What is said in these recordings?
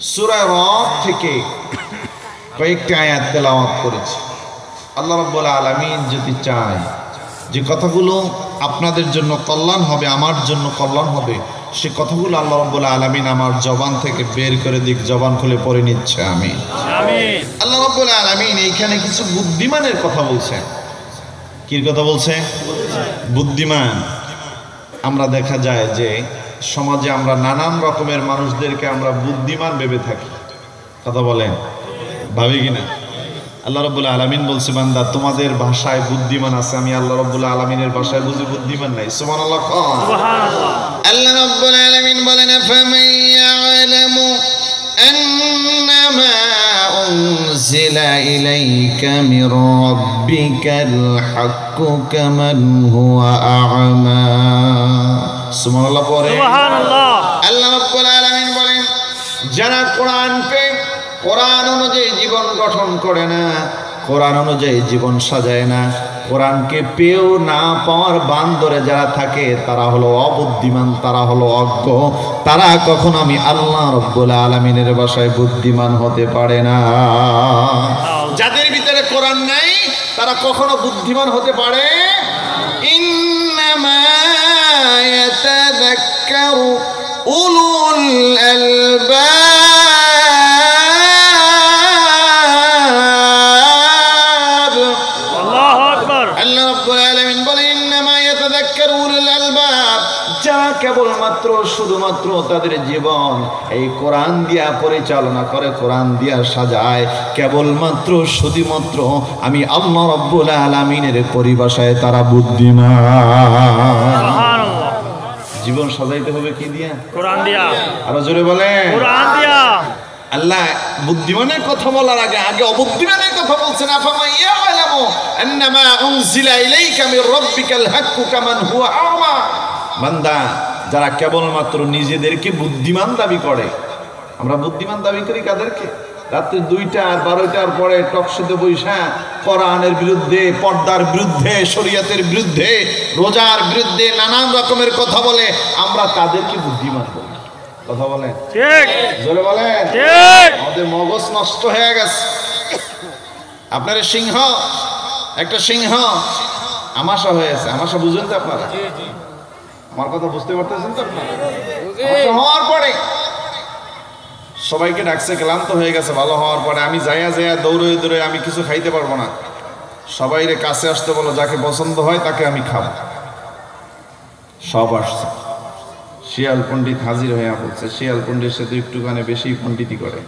সূরা রদ থেকে কয়েকটি আয়াত তেলাওয়াত করেছি। আল্লাহ রাব্বুল আলামিন যদি চায় যে কথাগুলো আপনাদের জন্য কল্যাণ হবে, আমার জন্য কল্যাণ হবে, সে কথাগুলো আল্লাহ রাব্বুল আলামিন আমার জবান থেকে বের করে দিক। জবান খুলে পড়ে নিচ্ছে আমিন। আমিন। আল্লাহ রাব্বুল আলামিন এইখানে কিছু বুদ্ধিমানের কথা বলছেন। কি কথা বলছেন? বুদ্ধিমান। আমরা দেখা যায় যে সমাজে আমরা নানান রকমের মানুষদেরকে আমরা বুদ্ধিমান ভেবে থাকি। কথা বলেন, ভাবি কিনা? আল্লাহ রাব্বুল আলামিন বলছে, বান্দা তোমাদের ভাষায় বুদ্ধিমান আছে, আমি আল্লাহ রাব্বুল আলামিনের ভাষায় বুঝি বুদ্ধিমান নাই। সুবহানাল্লাহ। সুবহানাল্লাহ। আল্লাহ রাব্বুল আলামিন বলেন, ফামান ইয়ালামু আন্নামা উনজিলা ইলাইকা মির রাব্বিকাল হাক্কু কামান হুয়া আ'মা। সুবহানাল্লাহ পড়ে। সুবহানাল্লাহ। আল্লাহ রাব্বুল আলামিন বলেন, যারা কোরআন পেয়ে কোরআন অনুযায়ী জীবন গঠন করে না, কোরআন অনুযায়ী জীবন সাজায় না, কোরআনকে পেয়েও না পাওয়ার বান ধরে যারা থাকে, তারা হলো অবুদ্ধিমান, তারা হলো অজ্ঞ, তারা কখনো আমি আল্লাহ রাব্বুল আলামিনের ভাষায় বুদ্ধিমান হতে পারে না। যাদের ভিতরে কোরআন নাই তারা কখনো বুদ্ধিমান হতে পারে। ইন্নামা ইয়াতাযাক্কারু উলুল আলবাব। কেবলমাত্র শুধুমাত্র তাদের জীবন এই কোরআন দিয়া পরিচালনা করে, কোরআন দিয়া সাজায়, কেবলমাত্র শুধুমাত্র আমি আল্লাহ রাব্বুল আলামিনের পরিভাষায় তারা বুদ্ধিমান। সুবহানাল্লাহ। জীবন সাজাইতে হবে কি দিয়া? কোরআন দিয়া। আরো জোরে বলেন, কোরআন দিয়া। আল্লাহ বুদ্ধিমানের কথা বলার আগে অবুদ্ধিমানের কথা বলছেন। আফামান ইয়ালামু আন্নামা উনজিলা ইলাইকা মির রাব্বিকাল হাক্কু কামান হুয়া আ'মা। বান্দা, যারা কেবলমাত্র নিজেদেরকে বুদ্ধিমান দাবি করে, আমরা বুদ্ধিমান দাবি করি কাদেরকে? রাত্রি 2টা আর 12টার পরে টকশোতে বৈশা কোরআনের বিরুদ্ধে, পর্দার বিরুদ্ধে, শরীয়তের বিরুদ্ধে, রোজার বিরুদ্ধে নানান রকমের কথা বলে, আমরা তাদেরকে বুদ্ধিমান বলি। কথা বলেন ঠিক? জোরে বলেন ঠিক। আমাদের মগজ নষ্ট হয়ে গেছে। আপনার সিংহ, একটা সিংহ আমাশা হয়েছে। আমাশা বুঝেন তো আপনারা? আমার কথা বুঝতে পারতেছেন তো আপনারা? আমাশা হওয়ার পরে সবাইকে ডাকছে, ক্লান্ত হয়ে গেছে। ভালো হওয়ার পরে আমি যাইয়া দৌড়ে দৌড়ে আমি কিছু খাইতে পারবো না, সবাইরে কাছে আসতে বলো, যাকে পছন্দ হয় তাকে আমি খাবো। সব আসছে। শিয়াল পণ্ডিত হাজির হয়ে বলছে, শিয়াল পণ্ডিত সে তো একটুখানি বেশি পণ্ডিতি করে।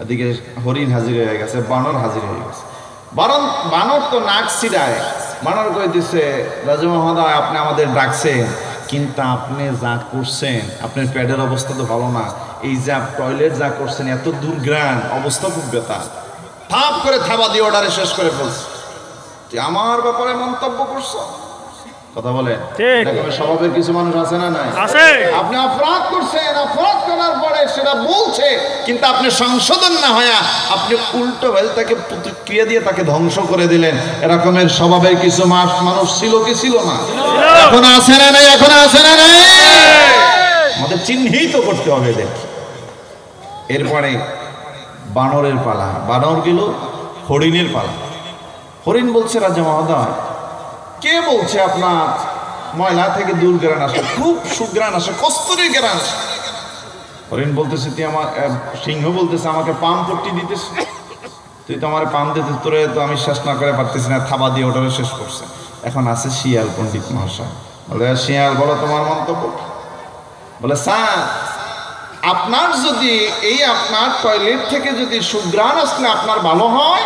এদিকে হরিণ হাজির হয়ে গেছে, বানর হাজির হয়ে গেছে। বানর তো নাক ছিড়ায়। বানর কই দিছে, রাজু মহোদয় আপনি আমাদের ডাকছেন, কিন্তু আপনি যা করছেন, আপনার পেটের অবস্থা তো ভালো না, এই যা টয়লেট যা করছেন, এত দুর্ঘ্রাণ, অবস্থা খুব বেতা। থাপ করে থাবা দিয়ে অর্ডারে শেষ করে ফেলছে। আমার ব্যাপারে মন্তব্য করছো? কথা বলেন। ঠিক। এরকম স্বভাবের কিছু মানুষ আছে না নাই? আছে। আপনি অপরাধ করছেন, অপরাধ করার পরে সেটা বলছে, কিন্তু আপনি সংশোধন না হয়ে আপনি উল্টো হয়ে তাকে প্রতিক্রিয়া দিয়ে তাকে ধ্বংস করে দিলেন। এরকমের স্বভাবের কিছু মানুষ ছিল কি ছিল না? এখন আছে না নাই? এখন আছে না নাই? আমাদের চিহ্নিত করতে হবে এদের। এরপরে বানরের পালা। বানর গেল হরিণের পালা। হরিণ বলছে, রাজা মহোদয় কে বলছে আপনার ময়লা থেকে দূর গ্রান আসে, খুব সুগ্রান আসে, কস্তুরী গ্রান আসে। হরিণ বলতেছে, তুই আমার, সিংহ বলতেছে আমাকে পাম পট্টি দিতেছে, তুই তো আমার পাম দিতে, তোরে তো আমি শেষ না করে পারতেছি না, থাবা দিয়ে ওটারে শেষ করছে। এখন আছে শিয়াল পণ্ডিত মহাশয়। বলে, শিয়াল বলো তোমার মন্তব্য। বলে, স্যার আপনার যদি আপনার টয়লেট থেকে যদি সুগ্রান আসলে আপনার ভালো হয়,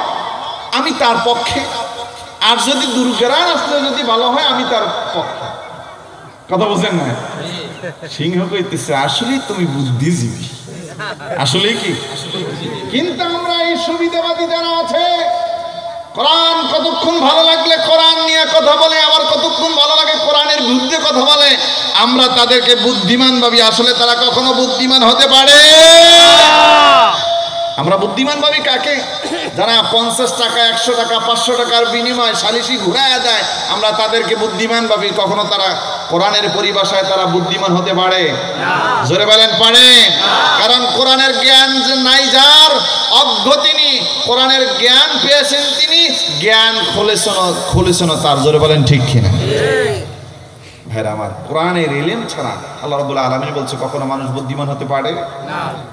আমি তার পক্ষে, আর যদি দুর্ঘটনা আসলে যদি ভালো হয় আমি তার পক্ষে। কথা বুঝেন না? সিংহ কইতেছে, আসলে তুমি বুদ্ধিজীবী, আসলে কি? কিন্তু আমরা এই সুবিধাবাদী যারা আছে, কোরআন কতক্ষণ ভালো লাগলে কোরআন নিয়ে কথা বলে, আবার কতক্ষণ ভালো লাগে কোরআনের বিরুদ্ধে কথা বলে, আমরা তাদেরকে বুদ্ধিমান ভাবি। আসলে তারা কখনো বুদ্ধিমান হতে পারে? আমরা বুদ্ধিমান ভাবি কাকে? যারা 50 টাকা, 100 টাকা, 500 টাকার বিনিময়ে সালিশি ঘুরায় দেয়, আমরা তাদেরকে বুদ্ধিমান ভাবি। কখনো তারা কোরআনের পরিভাষায় তারা বুদ্ধিমান হতে পারে? জোরে বলেন পারে? কারণ কোরআনের জ্ঞান যে নাই যার, অজ্ঞ তিনি, কোরআনের জ্ঞান পেয়েছেন তিনি, জ্ঞান খুলেছেন তার। জোরে বলেন ঠিক কিনা? ভাইরা আমার, কোরআনের ইলম ছাড়া আল্লাহ রাব্বুল আলামিন বলছে কখনো মানুষ বুদ্ধিমান হতে পারে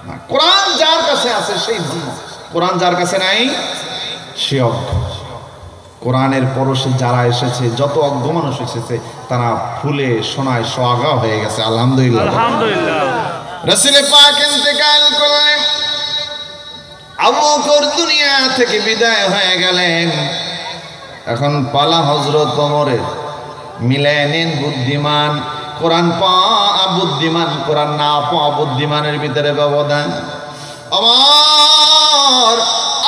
না। কোরআন যার কাছে আছে সেই বুদ্ধিমান, কোরআন যার কাছে নাই সে অজ্ঞ। কোরআনের পরশে যারা এসেছে, যত অজ্ঞ মানুষ এসেছে, তারা ফুলে সোনায় সোহাগা হয়ে গেছে। আলহামদুলিল্লাহ, আলহামদুলিল্লাহ। রাসূল পাক ইন্তেকাল করলেন, আবু বকর দুনিয়া থেকে বিদায় হয়ে গেলেন। এখন পালা হযরত ওমরের। মিলায় নিন বুদ্ধিমান কোরআন পাওয়া বুদ্ধিমান, কোরআন না পাওয়া বুদ্ধিমানের ভিতরে ব্যবধান। আমার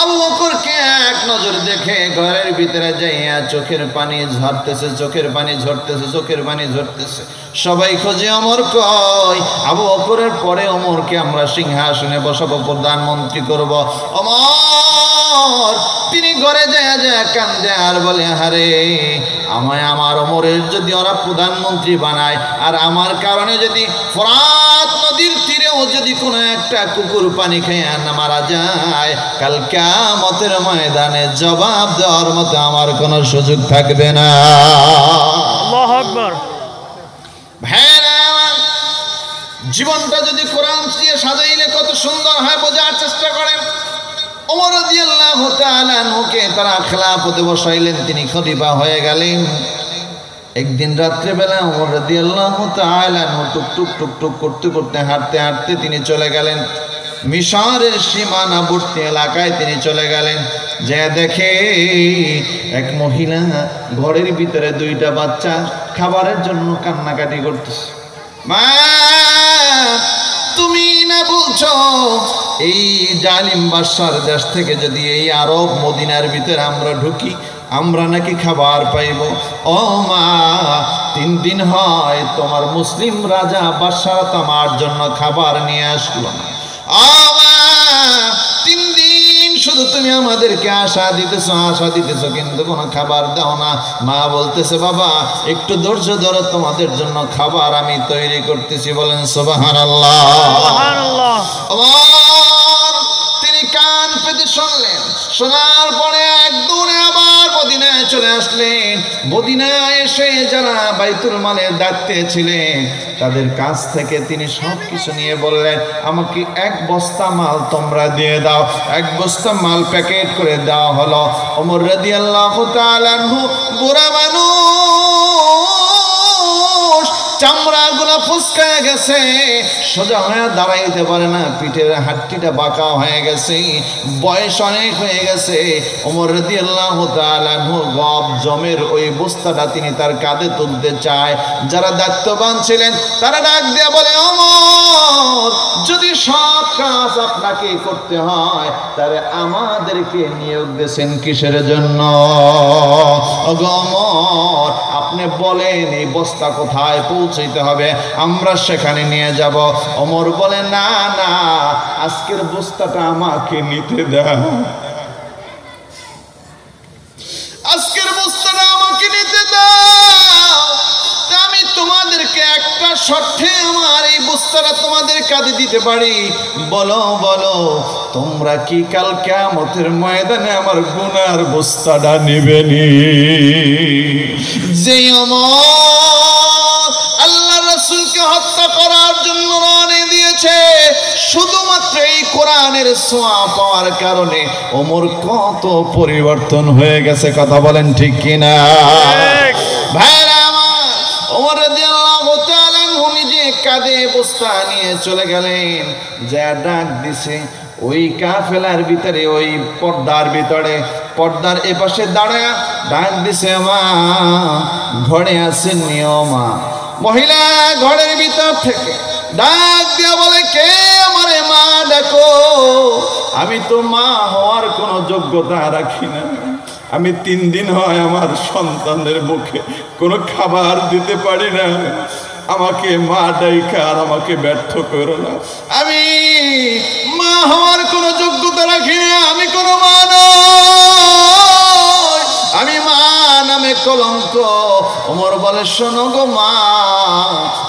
আবু বকরকে এক নজর দেখে ঘরের ভিতরে যাইয়া চোখের পানি ঝরতেছে, চোখের পানি ঝরতেছে, চোখের পানি ঝরতেছে। সবাই খোঁজে ওমর কই? আবু বকরের পরে ওমরকে আমরা সিংহাসনে বসাবো, প্রধানমন্ত্রী করব। ওমর তিনি ঘরে যায় যায় কান্দে আর বলে, হারে আমায় আমার ওমরের যদি ওরা প্রধানমন্ত্রী বানায়, আর আমার কারণে যদি ফোরাত নদীর তীরেও যদি কোনো একটা কুকুর পানি খেয়ে মারা যায়, কাল কিয়ামতের ময়দানে জবাব দেওয়ার মতো আমার কোনো সুযোগ থাকবে না। আল্লাহু আকবার। ভাইরা আমার, জীবনটা যদি কোরআন দিয়ে সাজাইলে কত সুন্দর হয় বোঝার চেষ্টা করেন। ওমর রাদিয়াল্লাহু তাআলা আনহুকে তারা খেলাফতে বসাইলেন, তিনি খলিফা হয়ে গেলেন। একদিন রাত্রেবেলা ওমর রাদিয়াল্লাহু তাআলা আনহু টুকটুক টুকটুক করতে করতে হাঁটতে হাঁটতে তিনি চলে গেলেন মিশরের সীমানাবর্তী এলাকায়। তিনি চলে গেলেন, যে দেখে এক মহিলা ঘরের ভিতরে দুইটা বাচ্চা খাবারের জন্য কান্নাকাটি করতেছে। মা, তুমি না বলছো এই জালিম বাদশার দেশ থেকে যদি এই আরব মদিনার ভিতরে আমরা ঢুকি, আমরা নাকি খাবার পাইব? ও মা, 3 দিন হয় তোমার মুসলিম রাজা বাদশাহ আমার জন্য খাবার নিয়ে আসলো না। ও মা, 3 দিন শুধু তুমি আমাদেরকে আশা দিতেছো, কিন্তু কোনো খাবার দাও না। মা বলতেছে, বাবা একটু ধৈর্য ধরো, তোমাদের জন্য খাবার আমি তৈরি করতেছি। বলেন সুবহানাল্লাহ, সুবহানাল্লাহ। তিনি কান পেতে শুনলেন, শোনার পরে এক দৌড়ে আবার মদিনায় চলে আসলেন। মদিনায় এসে যারা বাইতুল মালের দায়িত্বে ছিলেন তাদের কাছ থেকে তিনি সব কিছু নিয়ে বললেন, আমাকে 1 বস্তা মাল তোমরা দিয়ে দাও। 1 বস্তা মাল প্যাকেট করে দেওয়া হলো। ওমর রাদিয়াল্লাহু তাআলা আনহু বুড়া মানুষ, চামড়াগুলো ফুসকায় গেছে, সোজা হয়ে দাঁড়াইতে পারে না, পিঠের হাড্ডিটা বাঁকা হয়ে গেছে, বয়স অনেক হয়ে গেছে। ওমর রাদিয়াল্লাহু তাআলা আনহু গব জমের ওই বস্তাটা তিনি তার কাঁধে তুলতে চায়। যারা দায়িত্ববান ছিলেন তারা ডাক দিয়ে বলে, ওমর যদি সব কাজ আপনাকে করতে হয় তাহলে আমাদেরকে নিয়োগ দিয়েছেন কিসের জন্য? ওমর আপনি বলেন এই বস্তা কোথায় পৌঁছাইতে হবে, আমরা সেখানে নিয়ে যাব। ওমর বলে, না না, আজকের বস্তাটা আমাকে নিতে দাও, আজকের বস্তাটা আমাকে নিতে দাও। আমি তোমাদেরকে একটা শর্তে আমার এই বস্তাটা তোমাদের কাঁধে দিতে পারি। বলো বলো, তোমরা কি কাল কিয়ামতের ময়দানে আমার গুনার বস্তাটা নেবেনি? যে ওমর আল্লাহ রাসূলকে হত্যা করার জন্য রওনা দিয়েছে, শুধুমাত্র এই কোরআনের ছোঁয়া পাওয়ার কারণে ওমর কত পরিবর্তন হয়ে গেছে। কথা বলেন ঠিক কিনা? ভাইরা আমার, ওমর রাদিয়াল্লাহু তাআলা আনহু নিজে কাঁধে বস্তা নিয়ে চলে গেলেন। যা ডাক দিছে ওই কাফেলার ভিতরে, ওই পর্দার ভিতরে, পর্দার এপাশে দাঁড়ায় ডাক দিছে, মা ঘরে আসেন নিয়মা। মহিলা ঘরের ভিতর থেকে ডাক দিয়া বলে, কে আমারে মা ডাকো? আমি তো মা হওয়ার কোনো যোগ্যতা রাখি না। আমি 3 দিন হয় আমার সন্তানদের মুখে কোনো খাবার দিতে পারি না। আমাকে মা ডাইকা আর আমাকে ব্যর্থ করো না। আমি মা হওয়ার কোনো যোগ্যতা রাখি না, আমি কোনো মা নই, আমি মা নামে কলঙ্ক। ওমর বলে, বলে শোনো গো মা,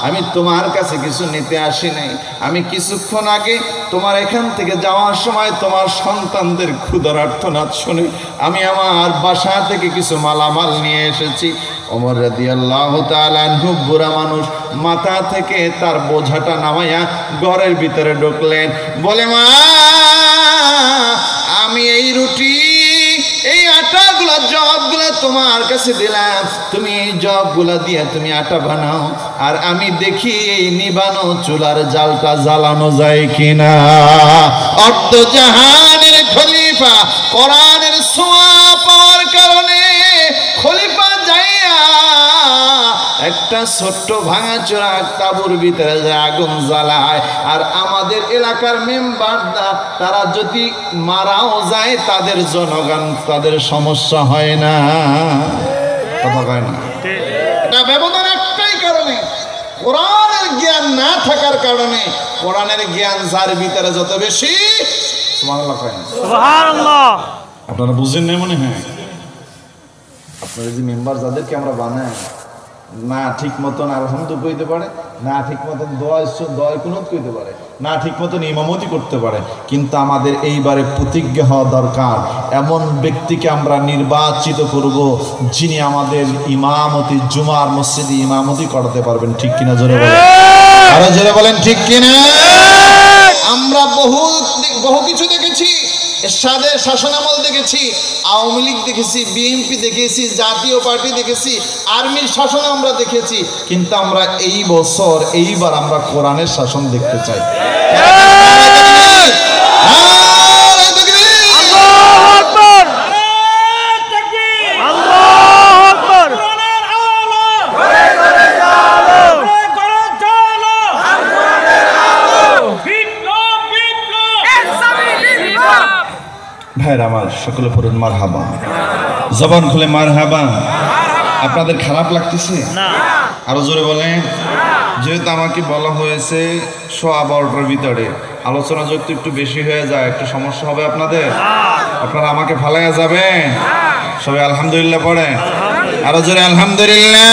আমি তোমার কাছে কিছু নিতে আসি নাই, আমি কিছুক্ষণ আগে তোমার এখান থেকে যাওয়ার সময় তোমার সন্তানদের ক্ষুধার আর্তনাদ শুনে আমি আমার বাসা থেকে কিছু মালামাল নিয়ে এসেছি। ওমর রাদিয়াল্লাহু তাআলা আনহু বুড়া মানুষ, মাথা থেকে তার বোঝাটা নামাইয়া ঘরের ভিতরে ঢুকলেন। বলে মা, আমি এই রুটি এই আটাগুলা জবগুলা তোমার কাছে দিলাম, তুমি এই জবগুলা দিয়ে তুমি আটা বানাও, আর আমি দেখি এই নিবানো চুলার জালটা জ্বালানো যায় কিনা। অর্ধ জাহানের খলিফা কোরআনের ছোঁয়া পাওয়ার কারণে খলিফা যাইয়া একটা ছোট্ট ভাঙাচোরা তাঁবুর ভিতরে যে আগুন জ্বালায়, আর আমাদের এলাকার মেম্বাররা তারা যদি মারাও যায় তাদের জনগণ তাদের সমস্যা হয় না, কথা কয় না। এটা ব্যবধান একটাই কারণে, কোরআনের জ্ঞান না থাকার কারণে। কোরআনের জ্ঞান যার ভিতরে যত বেশি, সুবহানাল্লাহ কয় না, সুবহানাল্লাহ। আপনারা বুঝেন না মনে হয়? আপনারা যে মেম্বার যাদেরকে আমরা বানাই, না ঠিক মতন আলহামদু কইতে পারে, না ঠিক মতন দোয়া কুনুত কইতে পারে, না ঠিক মতন ইমামতি করতে পারে, কিন্তু আমাদের এইবারে প্রতিজ্ঞা হওয়া দরকার এমন ব্যক্তিকে আমরা নির্বাচিত করব যিনি আমাদের ইমামতি জুমার মসজিদে ইমামতি করাতে পারবেন। ঠিক কিনা জোরে বলেন, আরো জোরে বলেন ঠিক কিনা। আমরা বহু কিছু দেখেছি, এরশাদের শাসনামল দেখেছি, আওয়ামী লীগ দেখেছি, বিএনপি দেখেছি, জাতীয় পার্টি দেখেছি, আর্মির শাসন আমরা দেখেছি, কিন্তু আমরা এইবার আমরা কোরআনের শাসন দেখতে চাই। ভাইয়ের আমার, সকলে পড়ুন মারহাবা, জবান খুলে মারহাবা। আপনাদের খারাপ লাগতেছে? আরো জোরে বলেন। যেহেতু আমাকে বলা হয়েছে 12:15 ভিতরে আলোচনা যুক্ত একটু বেশি হয়ে যায়, একটু সমস্যা হবে আপনাদের, আপনারা আমাকে ফালাইয়া যাবেন। সবাই আলহামদুলিল্লাহ পড়ে, আরো জোরে আলহামদুলিল্লাহ।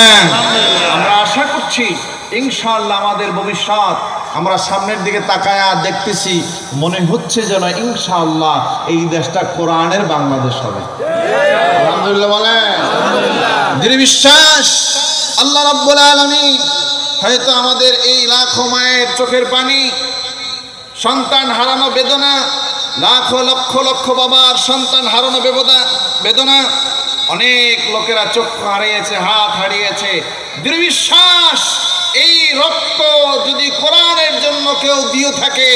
আমরা আশা করছি ইনশাআল্লাহ আমাদের ভবিষ্যৎ আমরা সামনের দিকে তাকায়া দেখতেছি, মনে হচ্ছে যেন ইনশাআল্লাহ এই দেশটা কোরআনের বাংলাদেশ হবে। আলহামদুলিল্লাহ বলেন। দৃঢ় বিশ্বাস আল্লাহ রাব্বুল আলামিন হয়তো আমাদের এই লাখো মায়ের চোখের পানি, সন্তান হারানো বেদনা, লাখো লক্ষ লক্ষ বাবার সন্তান হারানো বেদনা, অনেক লোকেরা চক্ষু হারিয়েছে, হাত হারিয়েছে। দৃঢ় বিশ্বাস এই রক্ত যদি কোরআনের জন্য কেউ দিয়ে থাকে,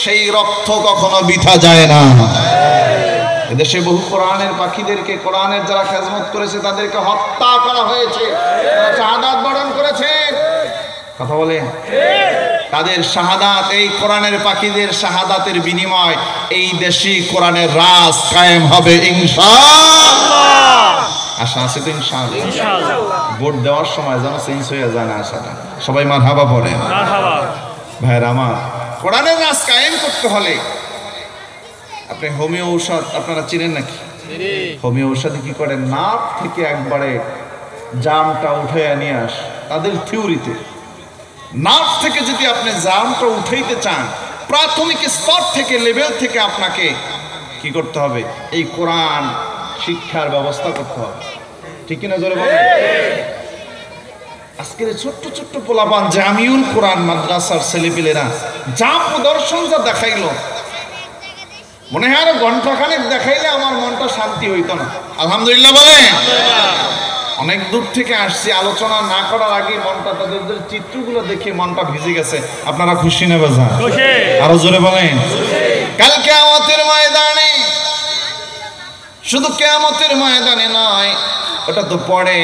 সেই রক্ত কখনো বৃথা যায় না। এদেশে বহু কোরআনের পাখিদেরকে, কোরআনের যারা খেদমত করেছে তাদেরকে হত্যা করা হয়েছে, তারা শাহাদাত বরণ করেছে। কথা বলে, তাদের শাহাদাত, এই কোরআনের পাখিদের শাহাদাতের বিনিময় এই দেশে কোরআনের রাজ কায়েম হবে ইনশাআল্লাহ। আশা আছে তো ইনশাআল্লাহ। ভোট দেওয়ার সময় যেন চেঞ্জ হয়ে যায় না আশাটা। সবাই মারহাবা পড়ে। ভাইরা আমার, কোরআনের রাজ কায়েম করতে হলে আপনি হোমিও ঔষধ আপনারা চিনেন নাকি? হোমিও ঔষধে কি করে, নাক থেকে একবারে জামটা উঠে নিয়ে আস। তাদের থিওরিতে নাক থেকে যদি আপনি জামটা উঠাইতে চান, প্রাথমিক স্তর থেকে, লেভেল থেকে আপনাকে কি করতে হবে? এই কোরআন শিক্ষার ব্যবস্থা করতে হবে। ঠিক কিনা জোরে বলেন। আজকের ছোট্ট ছোট্ট পোলাপান জামিউল কোরআন মাদ্রাসার ছেলেপেলেরা যা প্রদর্শন যা দেখাইলো, মনে হয় আরো ঘন্টাখানেক দেখাইলে আমার মনটা শান্তি হইতো না। আলহামদুলিল্লাহ বলেন। অনেক দূর থেকে আসছি, আলোচনা না করার আগে মনটা, তাদের চিত্রগুলো দেখে মনটা ভিজে গেছে। আপনারা খুশি না বাজান? আরো জোরে বলেন। কাল কিয়ামতের ময়দানে, শুধু কিয়ামতের ময়দানে নয়, ওটা তো পড়ে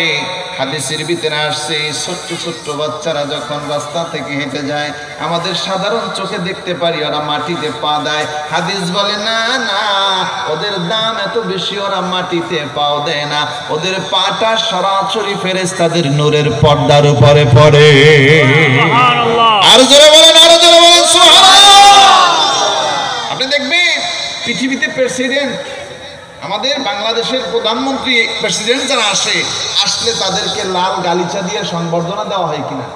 হাদিসের ভিতরে আসছে, ছোট্ট ছোট্ট বাচ্চারা যখন রাস্তা থেকে হেঁটে যায়, আমাদের সাধারণ চোখে দেখতে পারি ওরা মাটিতে পা দেয়। হাদিস বলে না না, ওদের দাম এত বেশি, ওরা মাটিতে পাও দেয় না, ওদের পাটা সরাসরি ফেরেশতাদের নূরের পর্দার উপরে পড়ে। আর জোরে বলেন, আরো জোরে বলেন সুবহানাল্লাহ। আপনি দেখবেন পৃথিবীতে প্রেসিডেন্ট আমাদের বাংলাদেশের প্রধানমন্ত্রী প্রেসিডেন্ট যারা আসলে তাদেরকে লাল গালিচা দিয়ে সংবর্ধনা দেওয়া হয় কিনা?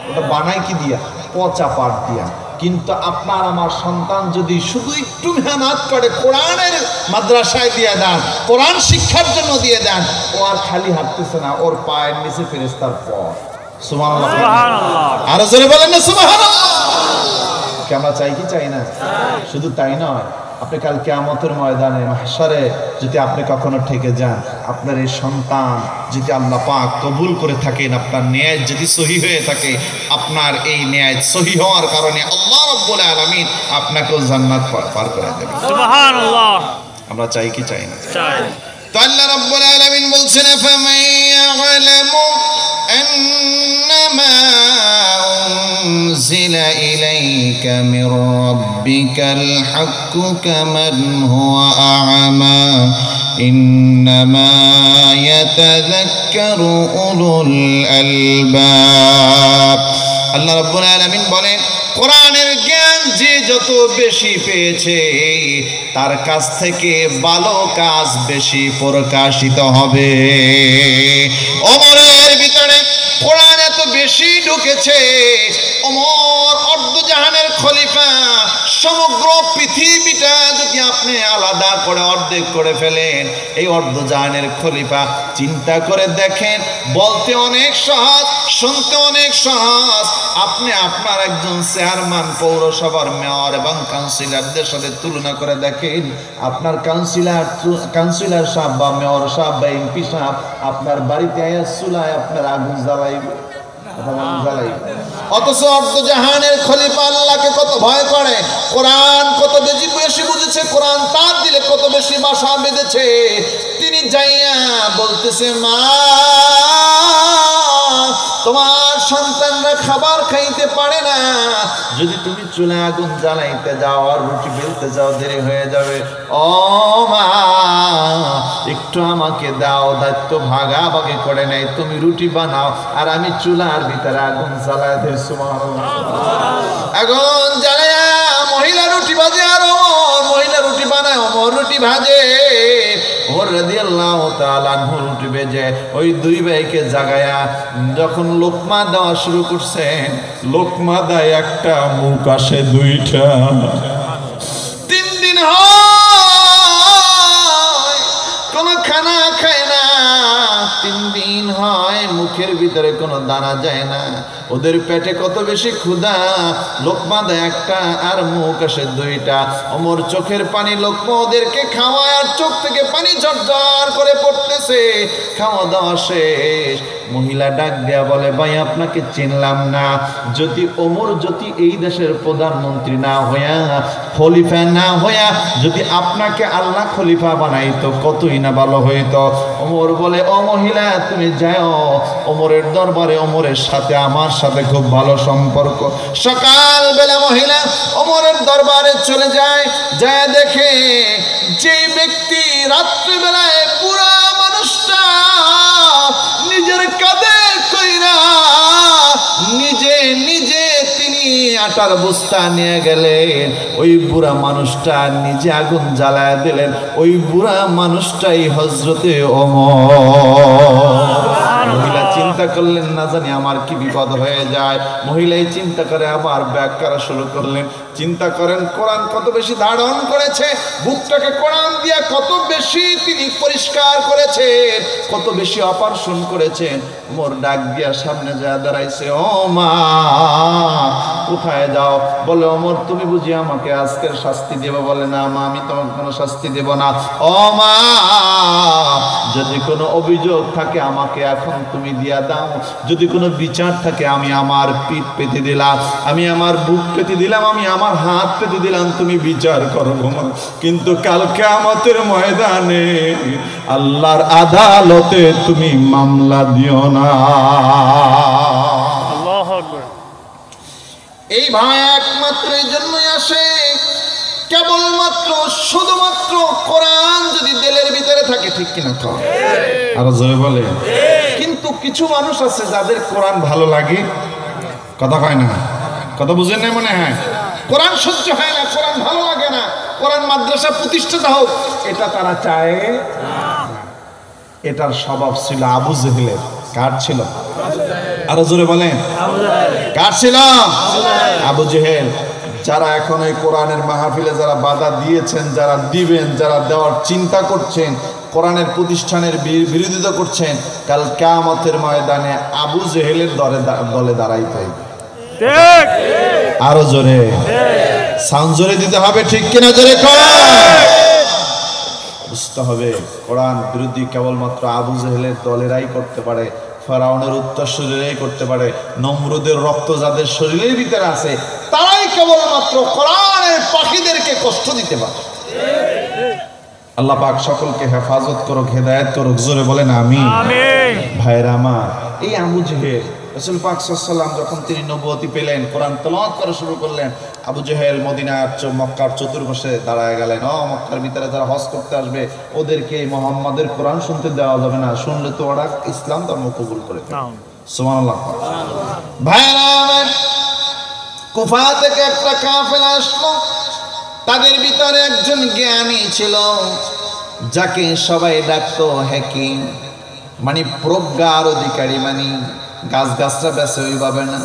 ওটা বানায় কি দিয়া? পচা পাট দিয়া। কিন্তু আপনার আমার সন্তান যদি শুধু একটু মেহনত করে, কোরআনের মাদ্রাসায় দিয়ে দেন, কোরআন শিক্ষার জন্য দিয়ে দেন, ও আর খালি হাঁটতেছে না, ওর পায়ের নিচে ফেরেশতার পথ। সুবহানাল্লাহ। আর জোরে বলেন না সুবহানাল্লাহ। কে আমরা চাই কি চাই না? শুধু তাই নয়, আপনি কাল কিয়ামতের ময়দানে মাহশারে যদি আপনি কখনো ঠেকে যান, আপনার এই সন্তান যদি আল্লাহ পাক কবুল করে থাকেন, আপনার ন্যায় যদি সহি হয়ে থাকে, আপনার এই ন্যায় সহি হওয়ার কারণে আল্লাহ রাব্বুল আলামিন আপনাকেও জান্নাত পার করে দেবেন। সুবহানাল্লাহ। আমরা চাই কি চাই না? চাই। তো আল্লাহ রাব্বুল আলামিন বলছেন, ফামান ইয়ালামু আন্নামা উনজিলা ইলাইকা মির রাব্বিকাল হাক্কু কামান হুয়া আ'মা ইন্নামা ইয়াতাযাক্কারু উলুল আলবাব। আল্লাহ রাব্বুল আলামিন বলেন, কোরআনের জ্ঞান যে যত বেশি পেয়েছে, তার কাছ থেকে ভালো কাজ বেশি প্রকাশিত হবে। ওমরের ভিতরে কোরআন এত বেশি ঢুকেছে, ওমর অর্ধজাহানের খলিফা। সমগ্র পৃথিবীটা যদি আপনি আলাদা করে অর্ধেক করে ফেলেন, এই অর্ধজাহানের খলিফা। চিন্তা করে দেখেন, বলতে অনেক সহজ, শুনতে অনেক সহজ। আপনি আপনার একজন চেয়ারম্যান, পৌরসভার মেয়র এবং কাউন্সিলরদের সাথে তুলনা করে দেখেন, আপনার কাউন্সিলর সাহেব বা মেয়র সাহেব বা এমপি সাহেব আপনার বাড়িতে চুলায় আপনার আগুন জ্বালাইবে, অথচ অর্ধজাহানের খলিফা আল্লাহকে কত ভয় করে, কোরআন কত বেশি বুঝেছে, কোরআন তার দিলে কত বেশি বাসা বেঁধেছে। তিনি যাইয়া বলতেছে, মা তোমার সন্তানরা খাবার খাইতে পারে না, যদি তুমি চুলা আগুন জ্বালাইতে যাও আর রুটি বেলতে যাও দেরি হয়ে যাবে। ও মা, একটু আমাকে দাও, দায়িত্ব ভাগাভাগি করে নেই, তুমি রুটি বানাও আর আমি চুলার ভিতরে আগুন জ্বালাই দেই। সুবহানাল্লাহ। আগুন জ্বালায়া মহিলা রুটি ভাজে আর মহিলা রুটি বানায়, ওমর রুটি ভাজে। ওমর রাদিয়াল্লাহু তাআলা আনহু রুটি ভেজে ওই দুই ভাইকে জাগায়া যখন লোকমা দেওয়া শুরু করছেন, লোকমা দেয় একটা, মুখ আসে দুইটা। 3 দিন হয় কোনো খানা খায় না, 3 দিন হয় মুখের ভিতরে কোনো দানা যায় না। ওদের পেটে কত বেশি ক্ষুধা, লোকমা দেয় একটা আর মুখ আসে দুইটা। ওমর চোখের পানি, লোকমা ওদেরকে খাওয়ায় আর চোখ থেকে পানি ঝরঝর করে পড়তেছে। খাওয়া দাওয়া শেষ, মহিলা ডাক দেয়া বলে, ভাই আপনাকে চিনলাম না। যদি ওমর যদি এই দেশের প্রধানমন্ত্রী না হইয়া, খলিফা না হইয়া যদি আপনাকে আল্লাহ খলিফা বানাইতো, কতই না ভালো হইতো। ওমর বলে, ও মহিলা তুমি যাও ওমরের দরবারে, ওমরের সাথে আমার সাথে খুব ভালো সম্পর্ক। সকালবেলা মহিলা ওমরের দরবারে চলে যায়, যায় দেখে যে ব্যক্তি রাত্রিবেলায় পুরা মানুষটা নিজের কাঁধে কইরা নিজে নিজে তিনি আটার বস্তা নিয়ে গেলেন, ওই বুড়া মানুষটা নিজে আগুন জ্বালায় দিলেন। ওই বুড়া মানুষটাই হযরতে ওমর। মহিলা চিন্তা করলেন, না জানি আমার কি বিপদ হয়ে যায়। মহিলাই চিন্তা করে আবার ব্যাগ করা শুরু করলেন। চিন্তা করেন, কোরআন কত বেশি ধারণ করেছে, বুকটাকে কোরআন দিয়ে কত বেশি তিনি পরিষ্কার করেছেন, কত বেশি অপারেশন করেছেন। মোর ডাক দিয়া সামনে যা দাঁড়াইছে, ও মা কোথায় যাও? বলে, ওমর তুমি বুঝি আমাকে আজকের শাস্তি দেবে? বলে, না মা, আমি তোমাকে কোনো শাস্তি দেব না। ও মা, যদি কোনো অভিযোগ থাকে আমাকে এখন তুমি দিয়া দাও, যদি কোনো বিচার থাকে আমি আমার পিঠ পেতে দিলাম, আমি আমার বুক পেতে দিলাম, আমি আমার হাত পেতে দিলাম, তুমি বিচার করো মা। কিন্তু কাল কিয়ামতের ময়দানে আল্লাহর আদালতে তুমি মামলা দিও না। আল্লাহু আকবার। এই ভয় একমাত্র এই জন্যই আসে, কেবলমাত্র শুধুমাত্র কোরআন যদি দিলের ভিতরে থাকে, ঠিক কিনা? আর জোরে বলে। কিন্তু কিছু মানুষ আছে যাদের কোরআন ভালো লাগে, কথা হয় না, কথা বুঝেন না মনে হয়, কোরআন সহ্য হয় না, কোরআন ভালো লাগে না, কোরআন মাদ্রাসা প্রতিষ্ঠাতা হোক, এটা তারা চায় না। এটার স্বভাব ছিল আবু জেহেলের। কার ছিল? আরো জোরে বলেন, কার ছিল? আবু জেহেল। যারা এখন এই কোরআনের মাহফিলে যারা বাধা দিয়েছেন, যারা দিবেন, যারা দেওয়ার চিন্তা করছেন, কোরআনের প্রতিষ্ঠানের বিরোধিতা করছেন, কাল কিয়ামতের ময়দানে আবু জেহেলের দলে দাঁড়াইতে হবে। ঠিক। আরো জোরে সাউন্ড জোরে দিতে হবে, ঠিক কিনা? জোরে কর। বুঝতে হবে কোরআন বিরোধী কেবলমাত্র আবু জেহেলের দলেরাই করতে পারে, ফেরাউনের উত্তরসূরিরাই করতে পারে, নমরুদের রক্ত যাদের শরীরের ভিতরে আছে তারাই কেবলমাত্র কোরআনের পাখিদেরকে কষ্ট দিতে পারে। আল্লাহ পাক সকলকে হেফাজত করুক, হেদায়েত করুক। জোরে বলেন আমিন। ভাইরা আমার, এই আবু জেহেল, রাসূল পাক সাল্লাল্লাহু আলাইহি ওয়াসাল্লাম যখন তিনি নবুয়তি পেলেন, কোরআন তেলাওয়াত করা শুরু করলেন, আবু জেহেল মদিনার মক্কার চতুর্পাশে দাঁড়ায় গেলেন। মক্কার ভিতরে যারা হজ করতে আসবে ওদেরকে মুহাম্মাদের কোরআন শুনতে দেওয়া যাবে না, শুনলে তো ওরা ইসলাম ধর্ম কবুল করে। সুবহানাল্লাহ। ভাইরা আমার, কুফা থেকে একটা কাফেলা আসলো। তাদের ভিতরে একজন জ্ঞানী ছিল যাকে সবাই ডাকতো হাকিম, মানে প্রজ্ঞার অধিকারী, মানে গাছগাছরা বেছে ওইভাবে না,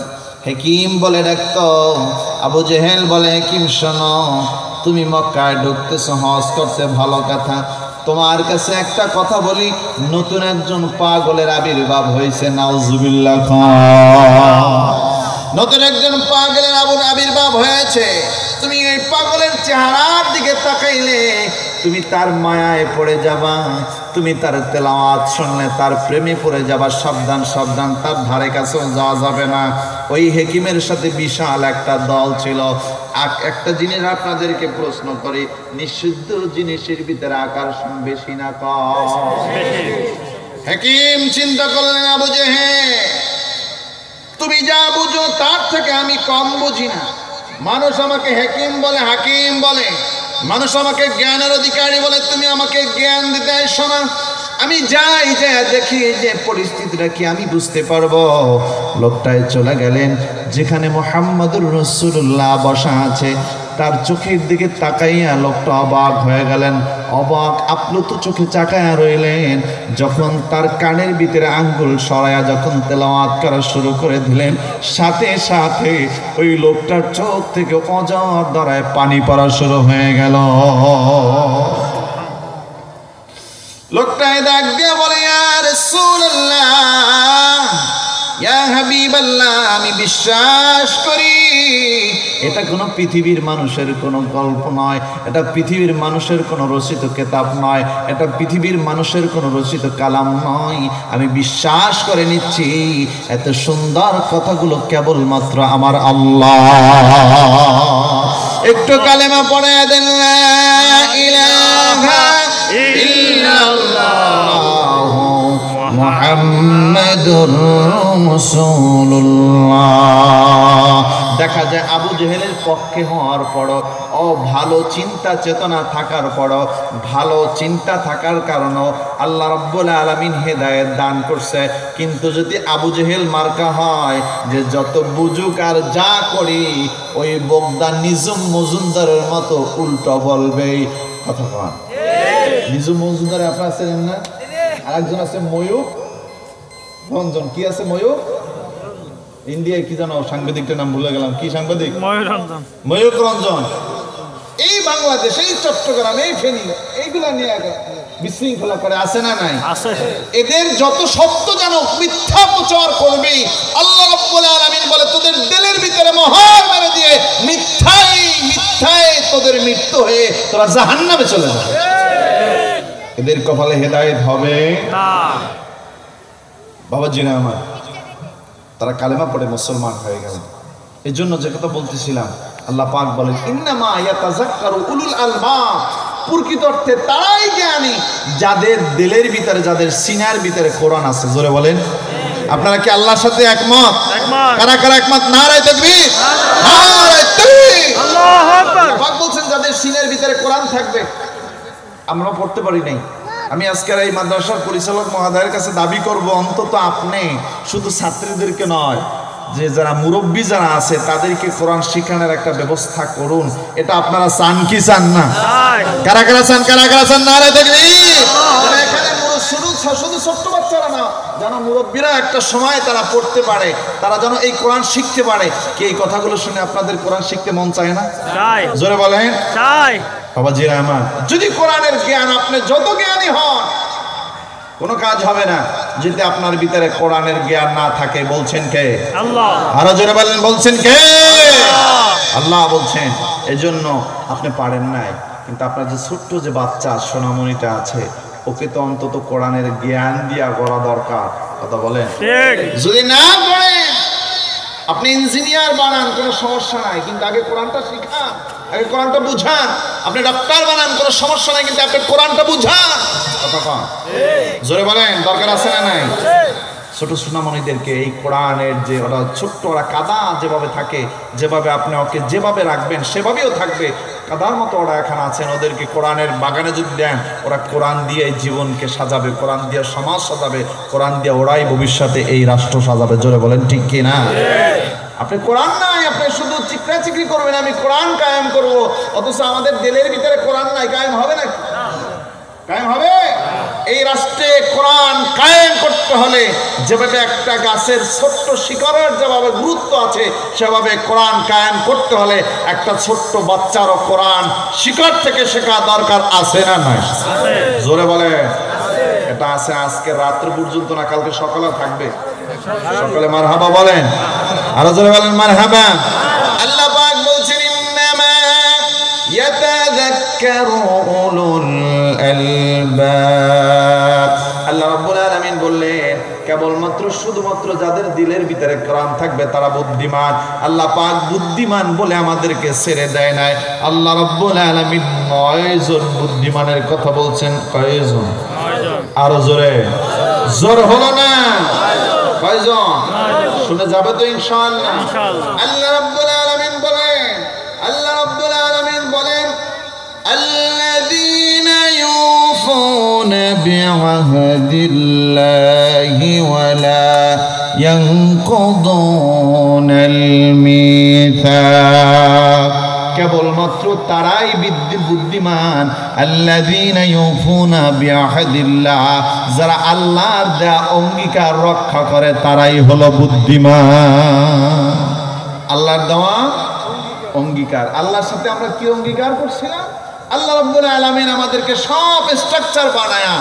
হাকিম বলে ডাকতো। আবু জেহেল বলে, হাকিম শোনো, তুমি মক্কায় ঢুকতেছো হজ করতে, ভালো কথা। তোমার কাছে একটা কথা বলি, নতুন একজন পাগলের আবির্ভাব হয়েছে, নাউজুবিল্লাহ। নতুন একজন পাগলের আবির্ভাব হয়েছে। তুমি এই পাগলের চেহারার দিকে তাকাইলে তুমি তার মায়ায় পড়ে যাবা, তুমি তার তেলাওয়াত শুনলে তার প্রেমে পড়ে যাবা। সাবধান সাবধান, তার ধারে কাছেও যাওয়া যাবে না। ওই হাকিমের সাথে বিশাল একটা দল ছিল। একটা জিনিস আপনাদেরকে প্রশ্ন করি, নিষিদ্ধ জিনিসের ভিতরে আকর্ষণ বেশি না কম? হাকিম চিন্তা করলেন, আবু জেহেল তুমি যা বুঝো তার থেকে আমি কম বুঝি না। মানুষ আমাকে হাকিম বলে, হাকিম বলে, মানুষ আমাকে জ্ঞানের অধিকারী বলে, তুমি আমাকে জ্ঞান দিতে এসো না। আমি যাই, যাই দেখি যে পরিস্থিতিটা কি আমি বুঝতে পারবো। লোকটায় চলে গেলেন যেখানে মুহাম্মদুর রাসূলুল্লাহ বসা আছে, তার চোখের দিকে তাকাইয়া লোকটা অবাক হয়ে গেলেন। অবাক আপ্লুত চোখে তাকায়া রইলেন। যখন তার কানের ভিতরে আঙ্গুল সরায়া যখন তেলাওয়াত করা শুরু করে দিলেন, সাথে সাথে ওই লোকটার চোখ থেকে অজর ধারায় পানি পড়া শুরু হয়ে গেল। লোকটায় ডাক দিয়ে বলে, ইয়া রাসূলুল্লাহ, ইয়া হাবিবাল্লাহ, আমি বিশ্বাস করি এটা কোনো পৃথিবীর মানুষের কোনো গল্প নয়, এটা পৃথিবীর মানুষের কোনো রচিত কিতাব নয়, এটা পৃথিবীর মানুষের কোনো রচিত কালাম নয়। আমি বিশ্বাস করে নিচ্ছি এত সুন্দর কথাগুলো কেবলমাত্র আমার আল্লাহ। একটু কালেমা পড়ে দেন, লা ইলাহা ইল্লাল্লাহ মুহাম্মাদুর রাসূলুল্লাহ। দেখা যায় আবু জেহেলের পক্ষে হওয়ার পরও, ভালো চিন্তা চেতনা থাকার পরও, ভালো চিন্তা থাকার কারণেও আল্লাহ রাব্বুল আলামিন হেদায়েত দান করছে। কিন্তু যদি আবু জেহেল মার্কা হয় যে যত বুঝুক আর যা করি, ওই বগদা নিজুম মজুমদারের মতো উল্টো বলবে। কথা কন, নিজুম মজুমদার আপনারা চেনেন না? আরেকজন আছে ময়ূক রঞ্জন। কি আছে ময়ূক? ইন্ডিয়ায় কি জানো সাংবাদিকটার নাম ভুলে গেলাম, কি সাংবাদিক? ময়ূক রঞ্জন। এই বাংলাদেশ, এই চট্টগ্রাম, এই ফেনী, এইগুলা নিয়ে বিশৃঙ্খলা করে, আছে না নাই? এদের যত সত্য জানো মিথ্যা প্রচার করবে। আল্লাহ রাব্বুল আলামিন বলে, তোদের দিলের ভিতরে মোহর মেরে দিয়ে মিথ্যায় মিথ্যায় তোদের মৃত্যু হয়ে তোরা জাহান্নামে চলে যাবে। এদের কপালে হেদায়েত হবে না। বাবাজিরা আমার, তারা কালেমা পড়ে মুসলমান হয়ে গেলেন। এই জন্য যে কথা বলতেছিলাম, আল্লাহ পাক বলেন, ইন্নামা ইয়াতাযাক্কারু উলুল আলবাব। প্রকৃত অর্থে তারাই জ্ঞানী যাদের দিলের ভিতরে, যাদের সিনার ভিতরে কোরআন আছে। জোরে বলেন। আপনারা কি আল্লাহর সাথে একমত? কারা কারা একমত? নারায়ে তাকবীর, নারায়ে তাকবীর, আল্লাহু আকবার। পাক বলছেন যাদের সিনার ভিতরে কোরআন থাকবে। আমরা পড়তে পারি নাই। আমি আজকের এই মাদ্রাসার পরিচালক মহোদয়ের কাছে দাবি করব, অন্তত আপনি শুধু ছাত্রীদেরকে নয়, যে যারা মুরব্বী যারা আছে তাদেরকে কোরআন শিখানোর একটা ব্যবস্থা করুন। এটা আপনারা চান কি চান না? কারা কারা চান? কারা কারা চান? নারে তাকবীর। এখানে শুধু ছোট্ট বাচ্চারা না, যেন মুরব্বীরা একটা সময় তারা পড়তে পারে, তারা যেন এই কোরআন শিখতে পারে। কি এই কথাগুলো শুনে আপনাদের কোরআন শিখতে মন চায় না? জোরে বলেন চাই। বাবাজিরা আমার, যদি কোরআনের জ্ঞান, আপনি যত জ্ঞানী হন কোনো কাজ হবে না যদি আপনার ভিতরে কোরআনের জ্ঞান না থাকে। বলছেন কে? আল্লাহ। আরো জোরে বলেন, বলছেন কে? আল্লাহ বলছেন। এজন্য আপনি পারেন নাই, কিন্তু আপনার যে ছোট্ট যে বাচ্চা সোনামণিটা আছে, ওকে তো অন্তত কোরআনের জ্ঞান দিয়া করা দরকার। কথা বলেন। যদি না পড়েন, আপনি ইঞ্জিনিয়ার বানান, কোনো সমস্যা নাই, কিন্তু আগে কোরআনটা শিখান, আগে কোরআনটা বুঝান। আপনি ডক্টর বানান, কোনো সমস্যা নাই, কিন্তু আপনি কোরআনটা বুঝান। কথা কন, জোরে বলেন, দরকার আছে না নাই? ছোট সোনামণিদেরকে এই কোরআনের যে ওরা ছোট্ট, ওরা কাদা যেভাবে থাকে, যেভাবে আপনি ওকে যেভাবে রাখবেন সেভাবেও থাকবে। কাদার মতো ওরা এখানে আছেন, ওদেরকে কোরআনের বাগানে যদি দেন, ওরা কোরআন দিয়ে জীবনকে সাজাবে, কোরআন দিয়ে সমাজ সাজাবে, কোরআন দিয়ে ওরাই ভবিষ্যতে এই রাষ্ট্র সাজাবে। জোরে বলেন ঠিক কি না? আপনি কোরআন নাই, আপনি শুধু চিকরা চিকরি করবেন, আমি কোরআন কায়েম করব, অথচ আমাদের দিলের ভিতরে কোরআন নাই, কায়েম হবে নাকি? কায়েম হবে? এই রাষ্ট্রে কোরআন কায়েম করতে হলে যেভাবে একটা গাছের ছোট্ট শিকড়ের যেভাবে গুরুত্ব আছে, সেভাবে কোরআন কায়েম করতে হলে একটা ছোট্ট বাচ্চারও কোরআন শিকড় থেকে শেখা দরকার আছে না নাই? জোরে বলে। এটা আছে আজকে রাত্র পর্যন্ত না, কালকে সকালে থাকবে। সকালে মারহাবা বলেন, আরো জোরে বলেন মারহাবা। আল্লাহ পাক বলছেন, ইন্নামা ইয়াতাযাক্কারু উলুল আলবাব। আল্লাহ রাব্বুল আলামিন বললেন, কেবলমাত্র শুধুমাত্র যাদের দিলের ভিতরে কোরআন থাকবে তারা বুদ্ধিমান। আল্লাহ পাক বুদ্ধিমান বলে আমাদেরকে ছেড়ে দেয় নাই। আল্লাহ রাব্বুল আলামিন 9 জন বুদ্ধিমানের কথা বলছেন। কয়জন? আরো জোরে, জোর হলো না? কয়জন? শুনে যাবে তো ইনশাআল্লাহ। আল্লাহ রাব্বুল আলামিন বলেন, আল্লাহ রাব্বুল আলামিন বলেন, আল্লাযীনা ইউফুনা বিআহদিল্লাহি ওয়া লা ইয়ানকুদুনাল মিসাক। কেবলমাত্র তারাই বুদ্ধিমান, আল্লাযীনা ইউফুনা বিআহদিল্লাহ, যারা আল্লাহর দেয়া অঙ্গীকার রক্ষা করে তারাই হলো বুদ্ধিমান। আল্লাহর দেওয়া অঙ্গীকার, আল্লাহর সাথে আমরা কি অঙ্গীকার করছিলাম? আল্লাহ রাব্বুল আলামিন আমাদেরকে সব স্ট্রাকচার বানায়া,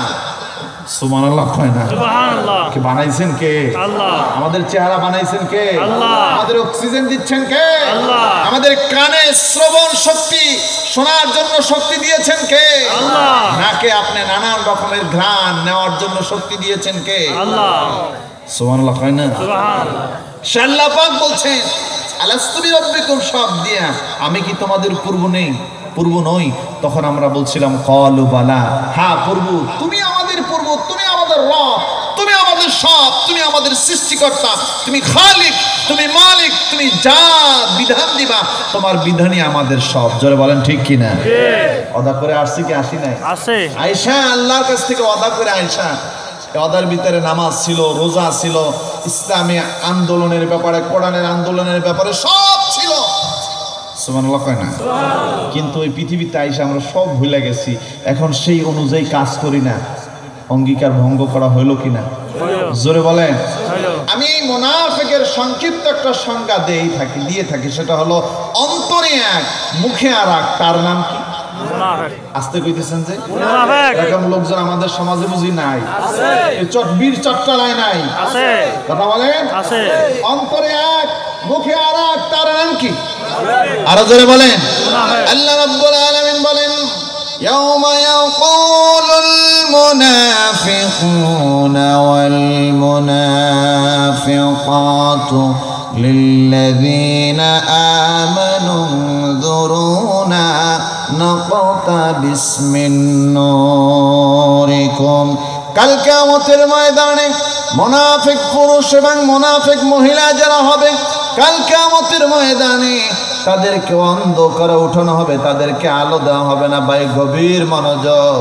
সুবহানাল্লাহ কয় না? সুবহানাল্লাহ। কি বানাইছেন কে? আল্লাহ। আমাদের চেহারা বানাইছেন কে? আল্লাহ। আমাদের অক্সিজেন দিচ্ছেন কে? আল্লাহ। আমাদের কানে শ্রবণ শক্তি, শোনার জন্য শক্তি দিয়েছেন কে? আল্লাহ। নাকে আপনি নানান রকমের ঘ্রাণ নেওয়ার জন্য শক্তি দিয়েছেন কে? আল্লাহ। সুবহানাল্লাহ কয় না? সুবহানাল্লাহ। আল্লাহ পাক বলছেন, আলাস্তু বিরাব্বিকুম, সব দিয়া আমি কি তোমাদের পূর্ব নেই, পূর্ব নই? তখন আমরা বলছিলাম ক্বালু বালা, হ্যাঁ পূর্ব, তুমি আমাদের পূর্ব, তুমি আমাদের রব, তুমি আমাদের সব, তুমি আমাদের সৃষ্টিকর্তা, তুমি খালিক, তুমি মালিক, তুমি যা বিধান দিবা তোমার বিধানই আমাদের সব। জোরে বলেন ঠিক কি না? ওয়াদা করে আসছি কি আসি নাই? আছে। আয়েশা আল্লাহর কাছ থেকে ওয়াদা করে, আয়েশা ওয়াদার ভিতরে নামাজ ছিল, রোজা ছিল, ইসলামী আন্দোলনের ব্যাপারে, কোরআনের আন্দোলনের ব্যাপারে সব ছিল। সুবহানাল্লাহ কয় না? কিন্তু ওই পৃথিবীতে আইসা আমরা সব ভুলে গেছি, এখন সেই অনুযায়ী কাজ করি না। অঙ্গীকার ভঙ্গ করা হইল কিনা? জোরে বলেন। আমি মুনাফিকের সংক্ষিপ্ত একটা সংজ্ঞা দিয়ে থাকি, সেটা হলো অন্তরে এক, মুখে আর এক। তার নাম কি? আস্তে কইতেছেন যে এরকম লোকজন আমাদের সমাজে বুঝি নাই, বীর চট্টলায় নাই, কথা বলেন। অন্তরে এক, মুখে আর এক, তার নাম কি? আরো জোরে বলেন। আল্লাহ রাব্বুল আলামিন বলেন, ইয়াউমা ইয়াকুলুল মুনাফিকুনা ওয়াল মুনাফিকাতু লিল্লাযীনা আমানু যুরুনা নাকতাবিস মিন নূরিকুম। কাল কিয়ামতের ময়দানে মুনাফিক পুরুষ এবং মুনাফিক মহিলা যারা হবে, কাল কিয়ামতের ময়দানে তাদেরকে অন্ধকারে উঠানো হবে, তাদেরকে আলো দেওয়া হবে না। ভাই গভীর মনোযোগ,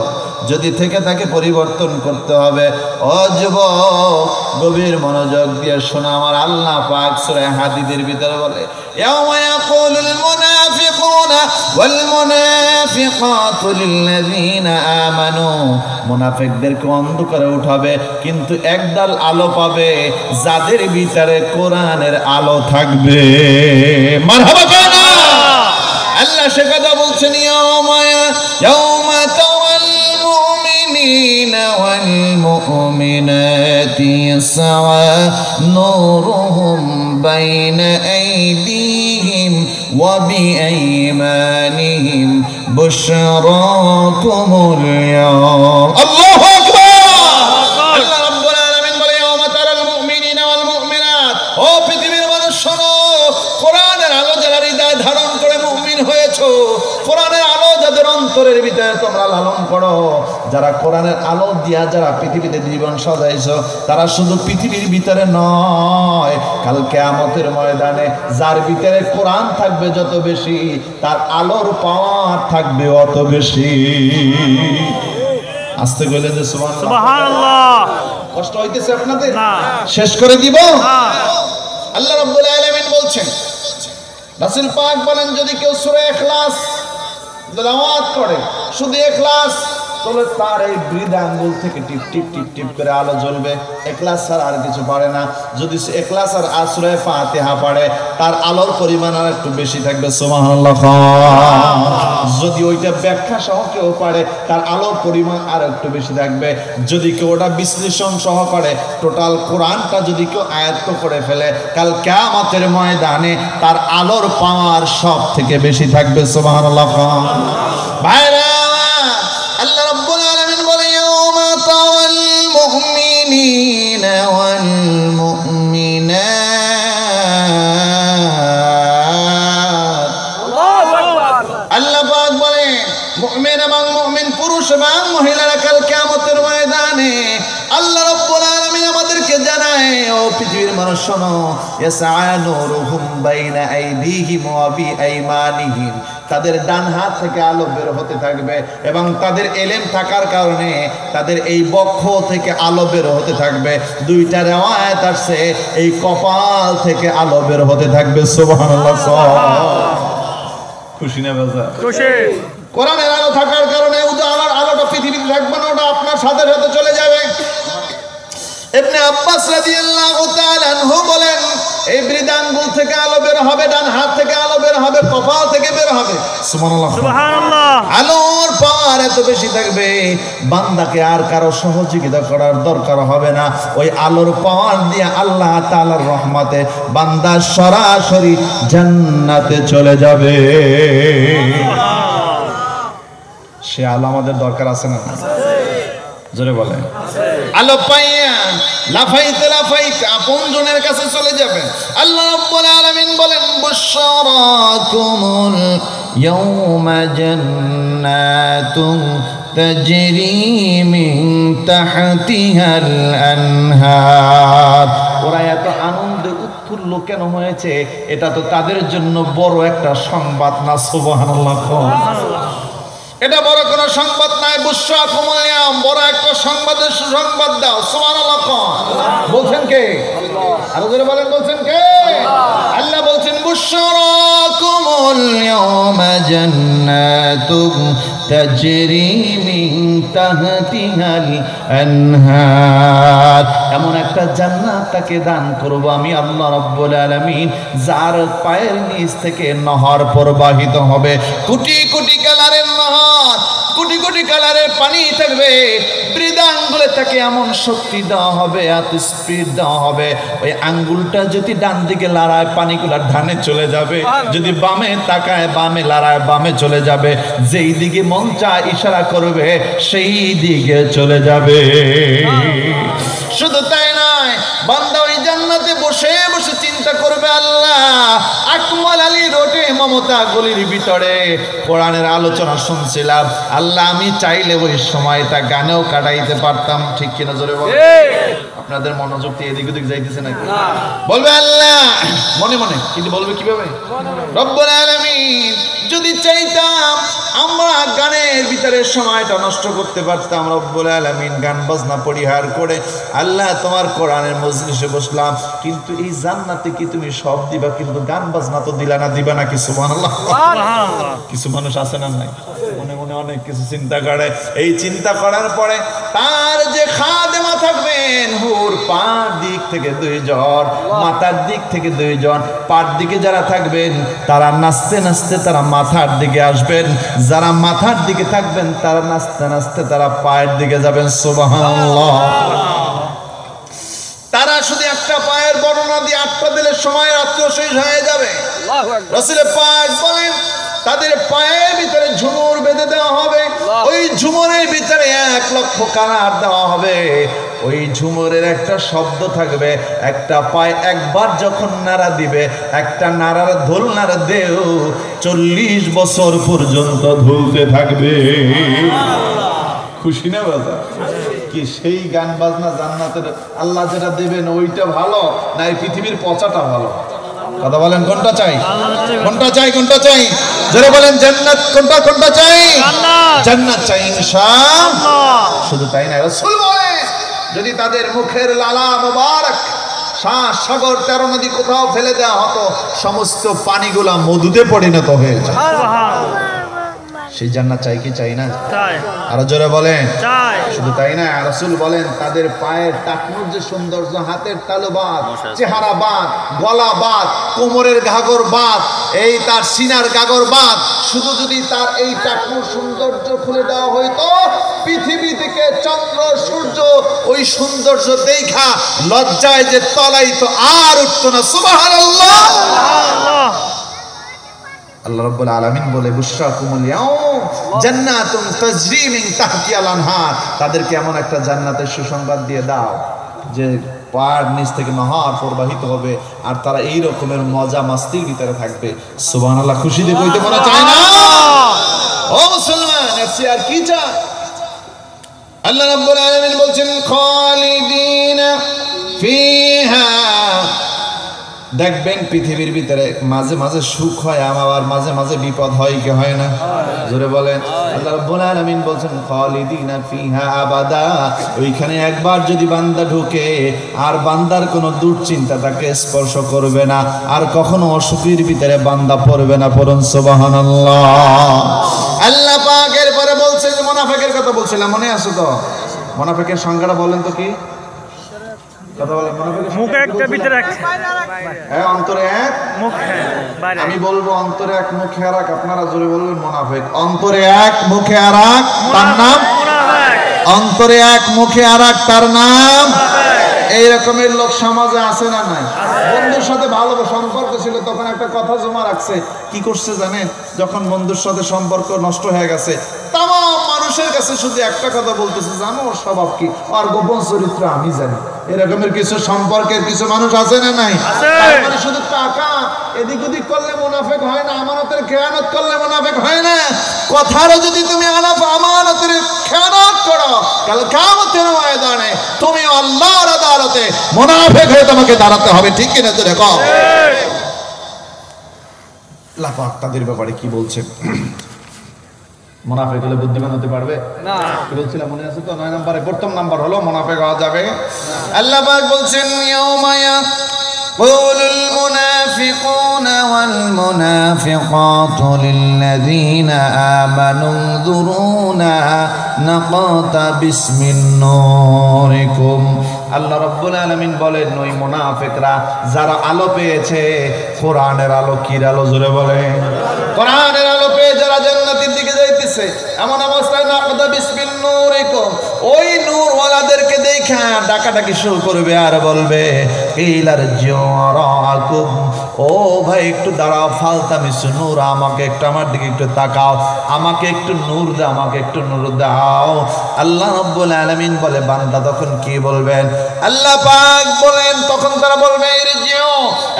যদি থেকে থাকে পরিবর্তন করতে হবে। ও যুবক, গভীর মনোযোগ দিয়ে শোনা, আমার আল্লাহ পাক সূরা হাদীদের ভিতরে বলে, ইয়াওমা ইয়াকুলুল মুনাফিকুনা ওয়াল মুনাফিকাতু লিল্লাযীনা আমানু, মুনাফিকদেরকে অন্ধকারে উঠাবে, কিন্তু একদল আলো পাবে যাদের ভিতরে কোরআনের আলো থাকবে। মারহাবা কানা। আল্লাহ সে কথা বলছেন, ইয়াউমা তারাল মুমিনিনা ওয়াল মুমিনাতি ইয়াসআ নূরুহুম বাইনা আইদিহিম ওয়া বিআইমানিহিম বুশরাকুমুল ইয়াওম। আল্লাহু আকবার। আল্লাহ রাব্বুল আলামিন বলে, ইয়াউমা তারাল মুমিনিনা ওয়াল মুমিনাত, ও পৃথিবীর মানুষ শোনো, কোরআনের আলো যারা হৃদয় ধারণ করে মুমিন হয়েছো, কোরআনের আলো যাদের অন্তরের ভিতরে তোমরা লালন করো, যারা কোরআনের আলো দিয়া যারা পৃথিবীতে জীবন সাজাইছো, তারা শুধু পৃথিবীর ভিতরে নয়, কাল কিয়ামতের ময়দানে যার ভিতরে কোরআন থাকবে যত বেশি, তার আলোর পাওয়ার থাকবে অত বেশি। আস্তে কইলে যে সুবহানাল্লাহ। সুবহানাল্লাহ। কষ্ট হইতেছে আপনাদের? না। শেষ করে দিব। হ্যাঁ। আল্লাহ রাব্বুল আলামিন বলছেন, রাসূল পাক বলেন, যদি কেউ সূরা ইখলাস তেলাওয়াত করে, শুধু ইখলাস, তাহলে তার এই বৃদ্ধ আঙ্গুল থেকে টিপ টিপ টিপ টিপ করে আলো জ্বলবে। ইখলাস ছাড়া আর কিছু পারে না। যদি সে ইখলাস আর সূরা ফাতিহা পড়ে, তার আলোর পরিমাণ আর একটু বেশি থাকবে। সুবহানাল্লাহ। যদি ওইটা ব্যাখ্যা সহ কেউ পারে, তার আলোর পরিমাণ আর একটু বেশি থাকবে। যদি কেউ ওটা বিশ্লেষণ সহ করে, টোটাল কোরআনটা যদি কেউ আয়ত্ত করে ফেলে, কাল কিয়ামতের ময়দানে তার আলোর পাওয়ার সব থেকে বেশি থাকবে। সুবহানাল্লাহ। ভাইরা, আল্লাহ রাব্বুল আলামিন বলে, ইয়াউমা তারাল মুমিনিনা ওয়াল মুমিনাত। আল্লাহু আকবার। আল্লাহ পাক বলে, মুমিন এবং মুমিন পুরুষ এবং মহিলারা কাল কিয়ামতের ময়দানে, আল্লাহ রাব্বুল আলামিন আমাদেরকে জানায়, ও পৃথিবীর মানুষ শোনো, ইয়াসআ নূরুহুম বাইনা আইদিহিম ওয়া বিআইমানিহিম, তাদের ডান হাত থেকে আলো বের হতে থাকবে, এবং তাদের ইলম থাকার কারণে তাদের এই বক্ষ থেকে আলো বের হতে থাকবে। দুইটা riwayat আছে, এই কপাল থেকে আলো বের হতে থাকবে। সুবহানাল্লাহ। খুশি না বাজা? খুশি। কোরআনের আলো থাকার কারণে উদাহরণ আলোটা পৃথিবীতে থাকবে না, ওটা আপনার সাথে সাথে চলে যাবে। ইবনে আব্বাস রাদিয়াল্লাহু তাআলা আনহু বলেন, এই বৃদ্ধ আঙ্গুল থেকে আলো বের হবে, ডান হাত থেকে আলো বের হবে, কপাল থেকে বের হবে। সুবহানাল্লাহ। সুবহানাল্লাহ। আলোর পাওয়ার এত বেশি থাকবে, বান্দাকে আর কারো সহযোগিতা করার দরকার হবে না। ওই আলোর পাওয়ার দিয়ে আল্লাহ তাআলার রহমতে বান্দা সরাসরি জান্নাতে চলে যাবে। সে আলো আমাদের দরকার আছে না? জোরে বলে। আলো পাইয়া লাফাইতে লাফাইতে আপনজনের কাছে চলে যাবেন। আল্লাহ রাব্বুল আলামিন বলেন, বুশরাকুমুল ইয়াউমা জান্নাতুন তাজরি মিন তাহতিহাল আনহার। ওরা এত আনন্দে উৎফুল্ল কেন হয়েছে? এটা তো তাদের জন্য বড় একটা সংবাদ না? সুবহানাল্লাহ। এটা বড় কোনো সংবাদ নাই। বুশরাকুমুল ইয়াউম, বড় একটা সংবাদের সুসংবাদ দাও। সুবহানাল্লাহ। বলছেন কে? আরো জোরে বলেন, বলছেন কে? আল্লাহ বলছেন, বুশরাকুমুল ইয়াউমা জান্নাতুন তাজরি মিন তাহতিহাল আনহার। এমন একটা জান্নাত তাকে দান করব আমি আল্লাহ রাব্বুল আলামিন, যার পায়ের নিচ থেকে নহর প্রবাহিত হবে। কোটি কোটি কালারের নহর, কোটি কোটি কালারের পানি থাকবে। বৃদ্ধ আঙ্গুলে তাকে এমন শক্তি দেওয়া হবে, এত স্পিড দেওয়া হবে, ওই আঙ্গুলটা যদি ডান দিকে লড়ায় পানিগুলা ডানে চলে যাবে, যদি বামে তাকায় বামে লড়ায় বামে চলে যাবে, যেই দিকে মন চায় ইশারা করবে সেই দিকে চলে যাবে। শুধু তাই নয়, বান্দা ওই জান্নাতে বসে বসে চিন্তা করবে, আল্লাহ আকমল আলী রোডে মমতা গলির ভিতরে কোরআনের আলোচনা শুনছিলাম, আল্লাহ আমি চাইলে ওই সময়টা গানেও কাটাইতে পারতাম। ঠিক কিনা জোরে বল। আপনাদের মনোযোগ দিয়ে এদিক ওদিক যাইতেছে নাকি? বলবে আল্লাহ মনে মনে, কিন্তু বলবে কিভাবে? রব্বুল আলামিন যদি চাইতাম আমরা গানের ভিতরে সময়টা নষ্ট করতে পারতাম, রব্বুল আলামিন গান বাজনা পরিহার করে আল্লাহ তোমার কোরআনের মজলিসে বসলাম, কিন্তু এই জান্নাতে কি তুমি সব দিবা, কিন্তু গান বাজনা তো দিলা না, দিবা নাকি? সুবহানাল্লাহ। কিছু মানুষ আছে না নাই, মনে মনে অনেক কিছু চিন্তা করে। এই চিন্তা করার পরে তার যে খাদেমা থাকবেন, হুর পার দিক থেকে 2 জন, মাথার দিক থেকে 2 জন, পার দিকে যারা থাকবেন তারা নাচতে নাচতে তারা মাথার দিকে আসবেন, যারা মাথার দিকে থাকবেন তারা নাচতে নাচতে তারা পায়ের দিকে যাবেন। সুবহানাল্লাহ। তারা শুধু একটা পায়ের বর্ণনা দিয়ে 8টা দিলের সময় রাত্র শেষ হয়ে যাবে। রাসূল পাক বলেন তাদের পায়ের ভিতরে ঝুমুর বেঁধে দেওয়া হবে, ওই ঝুমুরের ভিতরে 1 লক্ষ কানার দেওয়া হবে। ওই ঝুমুরের একটা শব্দ থাকবে, একটা পায়ে একবার যখন নাড়া দিবে, একটা নাড়ার ধোল নাড়া দেও 40 বছর পর্যন্ত ধুলতে থাকবে। খুশি না বাবা? কি সেই গান বাজনা জান্নাতের আল্লাহ যেটা দেবেন ওইটা ভালো না এই পৃথিবীর পচাটা ভালো? কথা বলেন কোনটা চাই? কোনটা চাই? কোনটা চাই? জোরে বলেন জান্নাত কোনটা? কোনটা চাই? জান্নাত চাই ইনশাআল্লাহ। শুধু তাই না, রাসূল বলেন যদি তাদের মুখের লালা মোবারক সাগর 13 নদী কোথাও ফেলে দেওয়া হতো, সমস্ত পানিগুলা মধুতে পরিণত হয়ে যায়। সেই জান্নাত চাই কি চাই না? চাই। আরো জোরে বলেন চাই। শুধু তাই না, রাসূল বলেন তাদের পায়ের টাকনুর যে সৌন্দর্য, হাতের তালু বাদ, চেহারা বাদ, গলা বাদ, কোমরের ঘাগর বাদ, এই তার সিনার গাগর বাদ, শুধু যদি তার এই টাকনুর সৌন্দর্য খুলে দেওয়া হইতো, পৃথিবী থেকে চন্দ্র সূর্য ওই সৌন্দর্য দেখা লজ্জায় যে তলাই তো আর উঠতো না। সুবহানাল্লাহ। আল্লাহ রাব্বুল আলামিন বলে বুশরাকুমুল ইয়াউম জান্নাতুন তাজরি মিন তাহতিহাল আনহার, তাদেরকে এমন একটা জান্নাতের সুসংবাদ দিয়ে দাও যে পার নিচ থেকে নহর প্রবাহিত হবে, আর তারা এই রকমের মজা মাস্তির ভিতরে থাকবে। সুবহানাল্লাহ। খুশি দিয়ে কইতে মনে চায় না? ও মুসলমান, এসে আর কি চায়? আল্লাহ রাব্বুল আলামিন বলছেন খালিদিনা ফিহা, দেখবেন পৃথিবীর ভিতরে মাঝে মাঝে সুখ হয়, আবার মাঝে মাঝে বিপদ হয় কি হয় না? জোরে বলেন। আল্লাহ রাব্বুল আলামিন বলছেন খালিদিনা ফিহা আবাদা, ওইখানে একবার যদি বান্দা ঢোকে আর বান্দার কোনো দুশ্চিন্তা তাকে স্পর্শ করবে না, আর কখনো অসুখের ভিতরে বান্দা পড়বে না। পড়ুন সুবহানাল্লাহ। আল্লাহ পাক এরপরে বলছে যে মুনাফিকের কথা বলছিলাম, মনে আছে তো? মুনাফিকের সংজ্ঞাটা বলেন তো কি? কথা বলেন। মুনাফিকের মুখে একটা ভিতরে এক, হ্যাঁ অন্তরে এক, মুখে বাইরে। আমি বলবো অন্তরে এক মুখে আর এক, আপনারা জোরে বলবেন মুনাফিক। অন্তরে এক মুখে আর এক, তার নাম অন্তরে এক মুখে আর এক, তার নাম। এই রকমের লোক সমাজে আছে না নাই? বন্ধুর সাথে ভালো সম্পর্ক ছিল, তখন একটা কথা জমা রাখছে, কি করছে জানেন? যখন বন্ধুর সাথে সম্পর্ক নষ্ট হয়ে গেছে, তাম মানুষের কাছে শুধু একটা কথা বলতেছে, জানো ওর স্বভাব কি, আর গোপন চরিত্র আমি জানি। এরকমের কিছু সম্পর্কের কিছু মানুষ আছে না নাই? মানে শুধু টাকা এদিক ওদিক করলে মুনাফিক হয় না, আমানতের খেয়ানত করলে মুনাফিক হয় না। কথারও যদি তুমি আমানতের খেয়ানত করো, কাল কিয়ামতের ময়দানে তুমি আল্লাহর আদালতে মুনাফিক হয়ে তোমাকে দাঁড়াতে হবে। ঠিক কিনা তো দেখো। আল্লাহ পাক তাদের ব্যাপারে কি বলছেন? মুনাফিক হলে বুদ্ধিমান হতে পারবে না। কি বলছিলাম মনে আছে তো? 9 নম্বরে প্রথম নাম্বার হলো মুনাফিক হওয়া যাবে। আল্লাহ পাক বলছেন ইয়াউমা ইয়াকুলুল মুনাফিকুনা ওয়াল মুনাফিকাতু লিল্লাযীনা আমানু যুরুনা নাকাতাবিস মিন নূরিকুম। আল্লাহ রাব্বুল আলামিন বলেন ওই মুনাফিকরা যারা আলো পেয়েছে, কোরআনের আলো, কি আলো? জোরে বলেন। কোরআনের আলো পেয়ে যারা জান্নাতের দিকে যাইতেছে, এমন অবস্থায় নাকাতাবিস মিন নূরিকুম, ওই নূরওয়ালাদেরকে দেখা ডাকাডাকি শুরু করবে আর বলবে কিলার জিওরাকুম, ও ভাই একটু দাঁড়াও, ফালতামিসু নূর, আমাকে একটু আমার দিকে একটু তাকাও, আমাকে একটু নূর দাও, আমাকে একটু নূর দাও। আল্লাহ রাব্বুল আলামিন বলে বান্দা তখন কি বলবেন? আল্লাহ পাক বলেন তখন তারা বলবে ইরজিউ,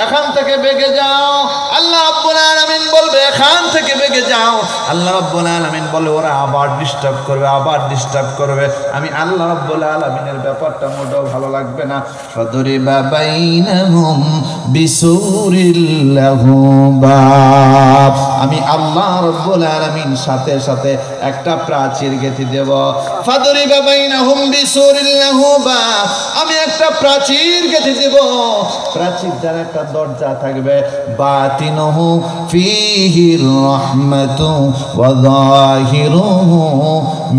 এখান থেকে বেগে যাও। আল্লাহ রাব্বুল আলামিন বলবে এখান থেকে বেগে যাও। আল্লাহ রাব্বুল আলামিন বলে ওরা আবার ডিস্টার্ব করবে, আবার ডিস্টার্ব করবে। আমি আল্লাহ রাব্বুল আলামিনের ব্যাপারটা মোটেও ভালো লাগবে না। ফাদরিবা বাইনাহুম বিসুরিল লাহু বাব, আমি আল্লাহ রাব্বুল আলামিন সাথে সাথে একটা প্রাচীর গেঁথে দেব। ফাদরিবা বাইনাহুম বিসুরিল লাহু বাব, আমি একটা প্রাচীর গেঁথে দেব। প্রাচীরটার একটা দরজা থাকবে, বাতিনুহু ফীহির রাহমাতু ওয়া যাহিরুহু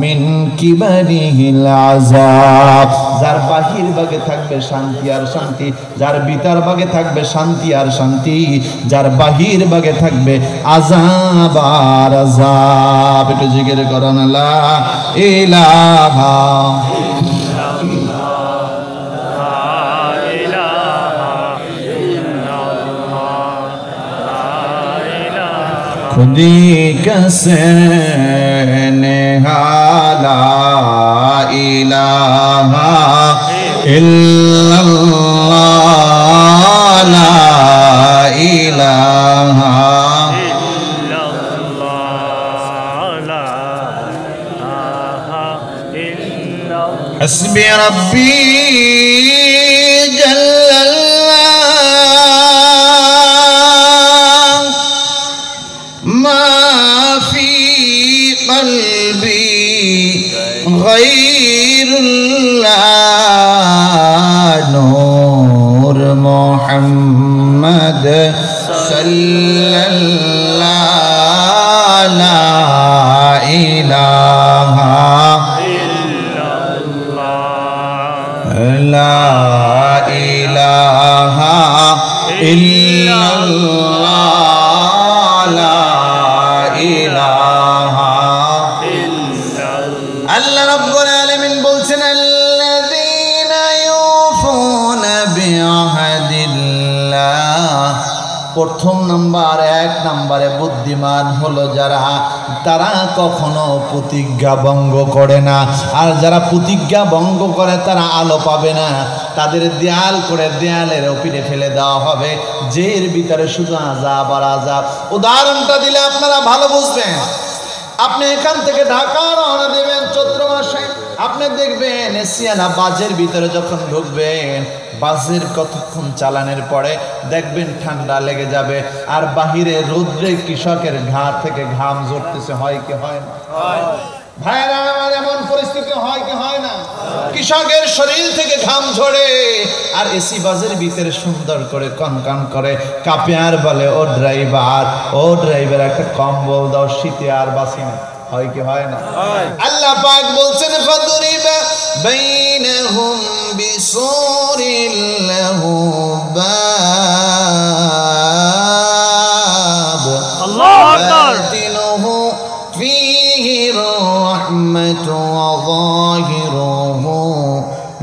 মিন কিবারিহিল আযাব, যার বাহির ভাগে থাকবে শান্তি আর শান্তি, যার ভিতর ভাগে থাকবে শান্তি আর শান্তি, যার বাহির ভাগে থাকবে আযাব আর আযাব। একটু জিকির করেন লা ইলাহা खुदी कैसे नेहाला इलाहा इल्लल्लाह ला इलाहा हस्बी रब्बी जल्लल्लाह मा फी क़ल्बी गैरुल्लाह नूर मोहम्मद सल्लल्लाहु ला इलाहा ला इलाहा इल्लल्लाह ला इलाहा। আল্লাহ রাব্বুল আলামিন বলছেন আল্লাযীনা ইউফুনা বিআহদিল্লাহ, প্রথম নাম্বার, এক নম্বরে বুদ্ধিমান হলো যারা, তারা কখনো প্রতিজ্ঞা ভঙ্গ করে না। আর যারা প্রতিজ্ঞা ভঙ্গ করে তারা আলো পাবে না, তাদের দেয়াল করে দেয়ালের ওপরে ফেলে দেওয়া হবে, যের ভিতরে শুধু আযাব আর আযাব। উদাহরণটা দিলে আপনারা ভালো বুঝবেন। আপনি এখান থেকে ঢাকা রওনা দেবেন চৈত্র মাসে, আপনি দেখবেন এশিয়ানা বাজের ভিতরে যখন ঢুকবেন, বাসের কতক্ষণ চালানোর পরে দেখবেন ঠান্ডা লেগে যাবে, আর বাহিরে রৌদ্রে কৃষকের ঘাট থেকে ঘাম ঝরতেছে, হয় কি হয় না? ভাইরা আমার এমন পরিস্থিতি হয় কি হয় না? কৃষকের শরীর থেকে ঘাম ঝরে, আর এসি বাসের ভিতরে সুন্দর করে কনকন করে কাঁপে, আর বলে ও ড্রাইভার একটা কম্বল দাও, শীতে আর বাসি না, হয় কি হয় না? আল্লাহ পাক বলছেন ফাদরিবা বাইনাহুম বিসুরিল লাহু বাব, আল্লাহু আকবার, বাতিনুহু ফীহি রাহমাতু ওয়া যাহিরুহু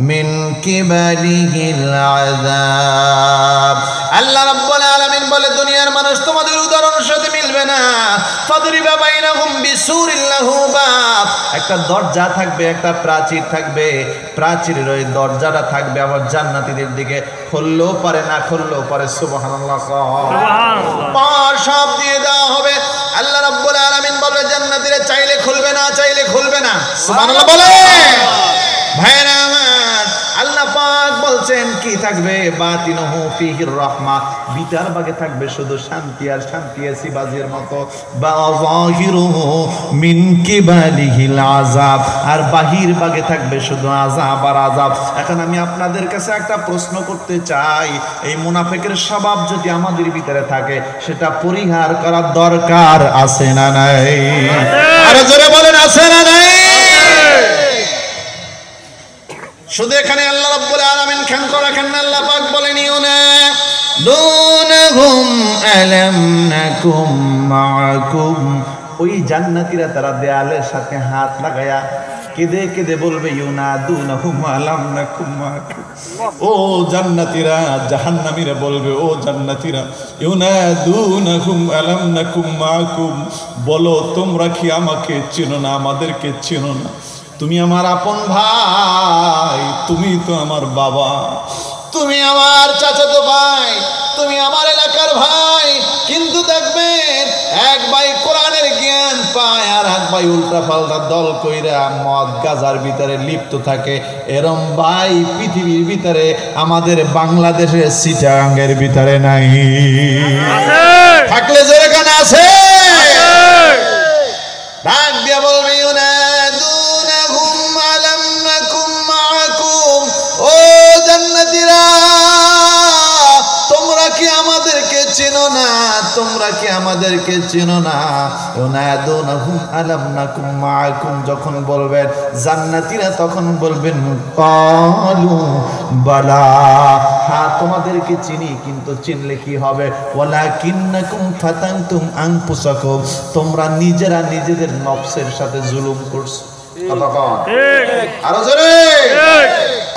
মিন কিবালিহিল আযাব। আল্লাহ রাব্বুল আলামিন বলে দুনিয়ার মানুষ তোমাদের উদাহরণের সাথে মিলবে না। ফাদরিবা বাইনাহুম বিসুরিল লাহু বাব, একটা দরজা থাকবে, একটা প্রাচীর থাকবে, প্রাচীরের ওই দরজাটা থাকবে আমার জান্নাতীদের দিকে, খুললেও পারে না খুললেও পারে। সুবহানাল্লাহ, পার সব দিয়ে দেওয়া হবে। আল্লাহ রাব্বুল আলামিন বলবে জান্নাতীরা চাইলে খুলবে না, চাইলে খুলবে না। সুবহানাল্লাহ বলে ভাইরা আমার, আল্লাহ পাক বলছেন কি থাকবে? বাতিনুহু ফীহির রাহমা, ভিতর ভাগে থাকবে শুধু শান্তি আর শান্তি, এসি বাজির মতো। বা যাহিরুহু মিন কিবালিহিল আযাব, আর বাহির ভাগে থাকবে শুধু আযাব আর আযাব। এখন আমি আপনাদের কাছে একটা প্রশ্ন করতে চাই, এই মুনাফিকের স্বভাব যদি আমাদের ভিতরে থাকে, সেটা পরিহার করার দরকার আছে না নাই? আরো জোরে বলেন, আছে না নাই? শুধু এখানে আল্লাহ রাব্বুল আলামিন ক্ষান্ত রাখেন না, আল্লাহ পাক বলেন ইউনাদুনহুম আলাম নাকুম মাআকুম, ওই জান্নাতীরা তারা দেয়ালের সাথে হাত লাগায়া কেঁদে কেঁদে বলবে ইউনাদুনাহুম আলাম নাকুম মাকুম। ও জান্নাতীরা জাহান্নামীরা বলবে ও জান্নাতীরা ইউনাদুনাহুম আলাম নাকুম মাকুম, বলো তোমরা কি আমাকে চেনো না, আমাদেরকে চেনো না? তুমি আমার আপন ভাই, তুমি তো আমার বাবা, তুমি আমার চাচাতো ভাই, তুমি আমার এলাকার ভাই। কিন্তু দেখবেন এক ভাই কোরআনের জ্ঞান পায় আর এক ভাই উল্টা পাল্টা দল কইরা মদ গাজার ভিতরে লিপ্ত থাকে। এরম ভাই পৃথিবীর ভিতরে আমাদের বাংলাদেশের চিটাগাঙ্গের ভিতরে নাই। থাকলে যেখানে আছে ডাক দিয়া বলবে ইউনাদুনাহুম আলাম নাকুম মাকুম, ও জান্নাতীরা তোমরা কি আমাদেরকে চেনো না, তোমরা কি আমাদেরকে চেনো না? ইউনাদুনাহুম আলাম নাকুম মাকুম যখন বলবেন জান্নাতীরা তখন বলবেন ক্বালু বালা, হ্যাঁ তোমাদেরকে চিনি, কিন্তু চিনলে কি হবে? ওয়ালাকিন্নাকুম ফাতানতুম আনফুসাকুম, তোমরা নিজেরা নিজেদের নফসের সাথে জুলুম করছো। আরো জোরে,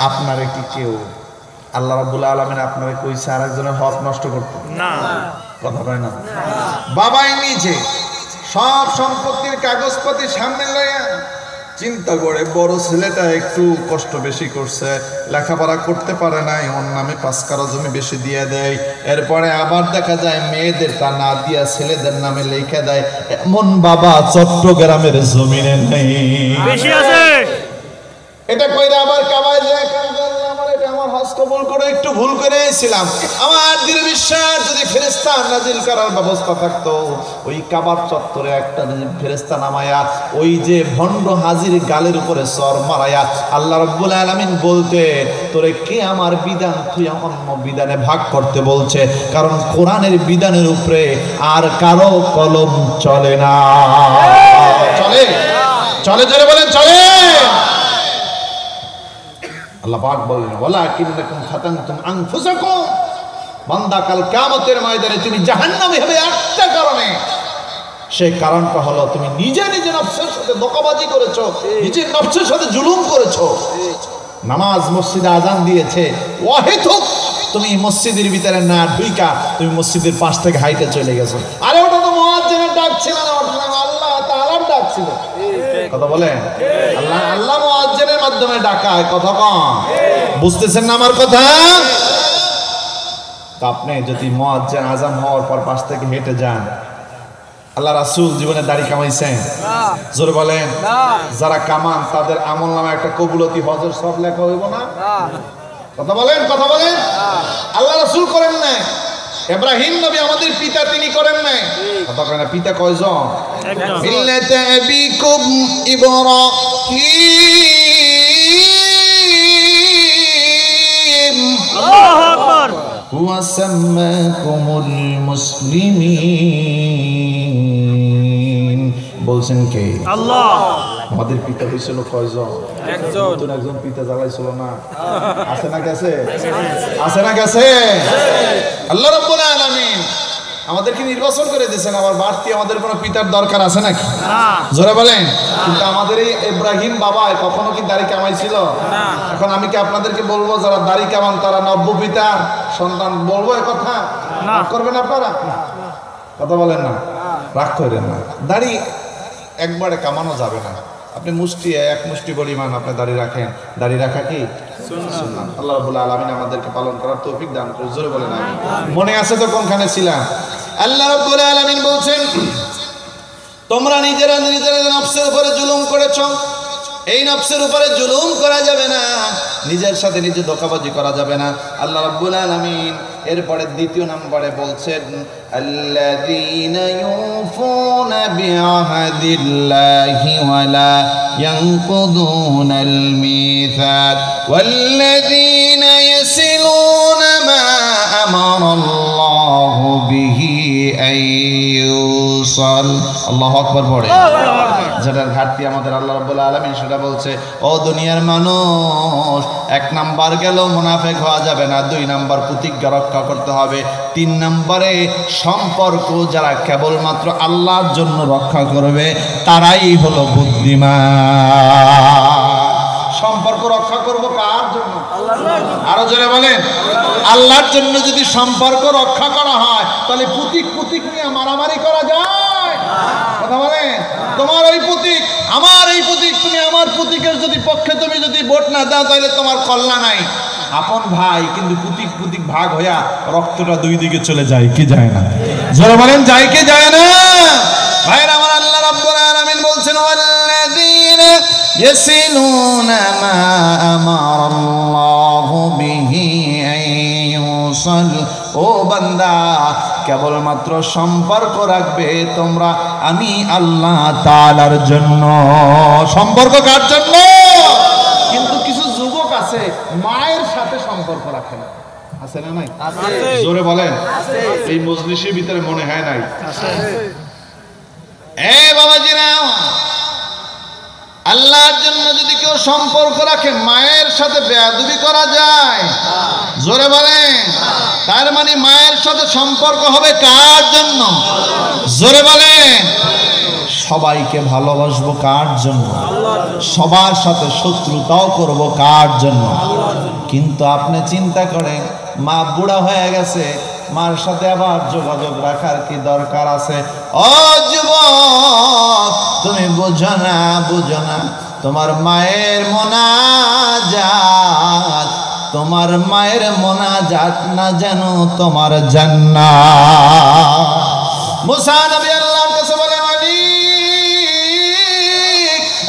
আপনারা কি কেউ আল্লাহ রাব্বুল আলামিন আপনারা কইছে আরেকজনের হক নষ্ট করতে? না, কথা কয় না। বাবাই নিজে সব সম্পত্তির কাগজপত্র সামনে লইয়া চিন্তা করে বড় ছেলেটা একটু কষ্ট বেশি করছে, লেখাপড়া করতে পারে নাই, ওর নামে 5 কাঠা জমি বেশি দিয়ে দেয়। এরপরে আবার দেখা যায় মেয়েদের তা না দিয়া ছেলেদের নামে লিখে দেয়। এমন বাবা চট্টগ্রামের জমিনে নেই, বেশি আছে। এটা কইরা আবার কাবায় যায় আমার হজ কবুল করে একটু ভুল করে এসেছিলাম, আমার দৃঢ় বিশ্বাস যদি ফেরেশতা নাজিল করার ব্যবস্থা থাকতো ওই কাবার চত্বরে একটা ফেরেশতা নামায়া ওই যে ভণ্ড হাজির গালের উপরে সর মারায়া আল্লাহ রাব্বুল আলামিন বলতে তোরে কে আমার বিধান তুই অন্য বিধানে ভাগ করতে বলছে, কারণ কোরআনের বিধানের উপরে আর কারো কলম চলে না। চলে চলে জোরে বলেন চলে। আল্লাহ পাক বলেন ওয়ালাকিন্নাকুম ফাতানতুম আনফুসাকুম, বান্দা কাল কিয়ামতের ময়দানে তুমি জাহান্নামী হবে একটা কারণে। সেই কারণটা হলো তুমি নিজে নিজে নফসের সাথে ধোঁকাবাজি করেছো, নিজের নফসের সাথে জুলুম করেছো। নামাজ মসজিদে আজান দিয়েছে, ওয়াহিতুক তুমি মসজিদের ভিতরে না ঢুইকা তুমি মসজিদের পাশ থেকে হাইটে চলে গেছো। আরে ওটা তো মুয়াজ্জিনের ডাক ছিল না, ওটা আল্লাহ তাআলার ডাক ছিল। কথা বলেন, আল্লাহ আল্লাহ মুয়াজ্জিনের মাধ্যমে ডাকায়। কথা কম বুঝতেছেন না আমার কথা? তা আপনি যদি মুয়াজ্জিন আজান হওয়ার পর পাশ থেকে হেঁটে যান, আল্লাহ রাসূল জীবনে দাড়ি কামাইছেন? জোরে বলেন। যারা কামান তাদের আমল নামে একটা কবুলতি হজের সব লেখা হইব না? কথা বলেন, কথা বলেন। আল্লাহ রাসূল করেন না, ইব্রাহিম নবী আমাদের পিতা তিনি করেন নাই। কথা কয় না, পিতা কয়জন? মিল্লাতা আবিকুম ইব্রাহিম, আল্লাহু আকবার, হুয়া সাম্মাকুমুল মুসলিমিন। বলছেন কে? আল্লাহ। আমাদের পিতা হয়েছিল কয়জন? একজন। একজন পিতা জ্বালাইছিল না? আছে না গেছে? আছে না গেছে? আল্লাহ রাব্বুল আলামিন আমাদেরকে নির্বাচন করে দিয়েছেন, আবার বাড়তি আমাদের কোনো পিতার দরকার আছে নাকি? জোরে বলেন। কিন্তু আমাদের এই ইব্রাহিম বাবা কখনো কি দাড়ি কামাইছিল? এখন আমি কি আপনাদেরকে বলবো যারা দাড়ি কামান তারা নব্য পিতার সন্তান? বলবো এ কথা? করবেন আপনারা? কথা বলেন না, রাগ করেন না। দাড়ি একবারে কামানো যাবে না। আপনি মুষ্টি এক মুষ্টি পরিমাণ আপনি দাড়ি রাখেন, দাড়ি রাখা কি সুন্নাত। আল্লাহ রাব্বুল আলামিন আমাদেরকে পালন করার তৌফিক দান করুন। জোরে বলেন আমিন। মনে আছে তো কোনখানে ছিলাম? আল্লাহ রাব্বুল আলামিন বলছেন তোমরা নিজেরা নিজেরা নফসের উপরে জুলুম করেছো, এই নফসের উপরে জুলুম করা যাবে না, নিজের সাথে নিজে ধোঁকাবাজি করা যাবে না। আল্লাহ রাব্বুল আলামিন এরপরে দ্বিতীয় নম্বরে বলছেন আল্লাযীনা ইউফুনা বিআহদিল্লাহি ওয়া লা ইয়ানকুদুনাল মিসাক ওয়াল্লাযীনা ইয়াসিলুনা মা আমারাল্লাহু বিহি আইয়ুসাল। আল্লাহু আকবার পড়ে। যেটার ঘাটতি আমাদের আল্লাহ রাব্বুল আলামিন সেটা বলছে ও দুনিয়ার মানুষ, 1 নাম্বার গেল মুনাফিক হওয়া যাবে না, 2 নাম্বার প্রতিজ্ঞা রক্ষা করতে হবে, 3 নম্বরে সম্পর্ক যারা কেবলমাত্র আল্লাহর জন্য রক্ষা করবে তারাই হলো বুদ্ধিমান। রক্ষা করব কার জন্য? আরো জোরে বলেন। আল্লাহর জন্য যদি সম্পর্ক রক্ষা করা হয় তাহলে প্রতীক নিয়ে মারামারি করা যায়? কথা বলেন। তোমার ওই প্রতীক, আমার এই প্রতীক, তুমি আমার প্রতীকের যদি পক্ষে তুমি যদি ভোট না দাও তাহলে তোমার কল্যাণ নাই। আপন ভাই কিন্তু প্রতীক ভাগ হইয়া রক্তটা দুই দিকে চলে যায় কি যায় না? জোরে বলেন, যায় কি যায় না? ভাইরা আমার, আল্লাহ রাব্বুল আলামিন বলছেন ওয়াল্লাযীনা ইয়াসিলুনা মা আমারাল্লাহু বিহি আইয়ুসাল। ও বান্দা, কেবলমাত্র সম্পর্ক রাখবে তোমরা আমি আল্লাহ তাআলার জন্য। সম্পর্ক কার জন্য? কিন্তু কিছু যুবক আছে মায়ের সাথে সম্পর্ক রাখে না। আছে না নাই? জোরে বলেন। এই মজলিসের ভিতরে মনে হয় নাই? এ বাবাজিরা, আল্লাহর জন্য যদি কেউ সম্পর্ক রাখে মায়ের সাথে বেয়াদবি করা যায়? জোরে বলেন। তার মানে মায়ের সাথে সম্পর্ক হবে কার জন্য? জোরে বলেন। সবাইকে ভালোবাসবো কার জন্য? সবার সাথে শত্রুতাও করব কার জন্য? কিন্তু আপনি চিন্তা করেন, মা বুড়া হয়ে গেছে, মার সাথে আবার যোগাযোগ রাখার কি দরকার আছে? ও যুবক, তুমি বুঝো না তোমার মায়ের মোনাজাত, তোমার মায়ের মোনাজাত না জানো তোমার জান্নাত। মুসা নবী আল্লাহর কাছে বলে, মালিক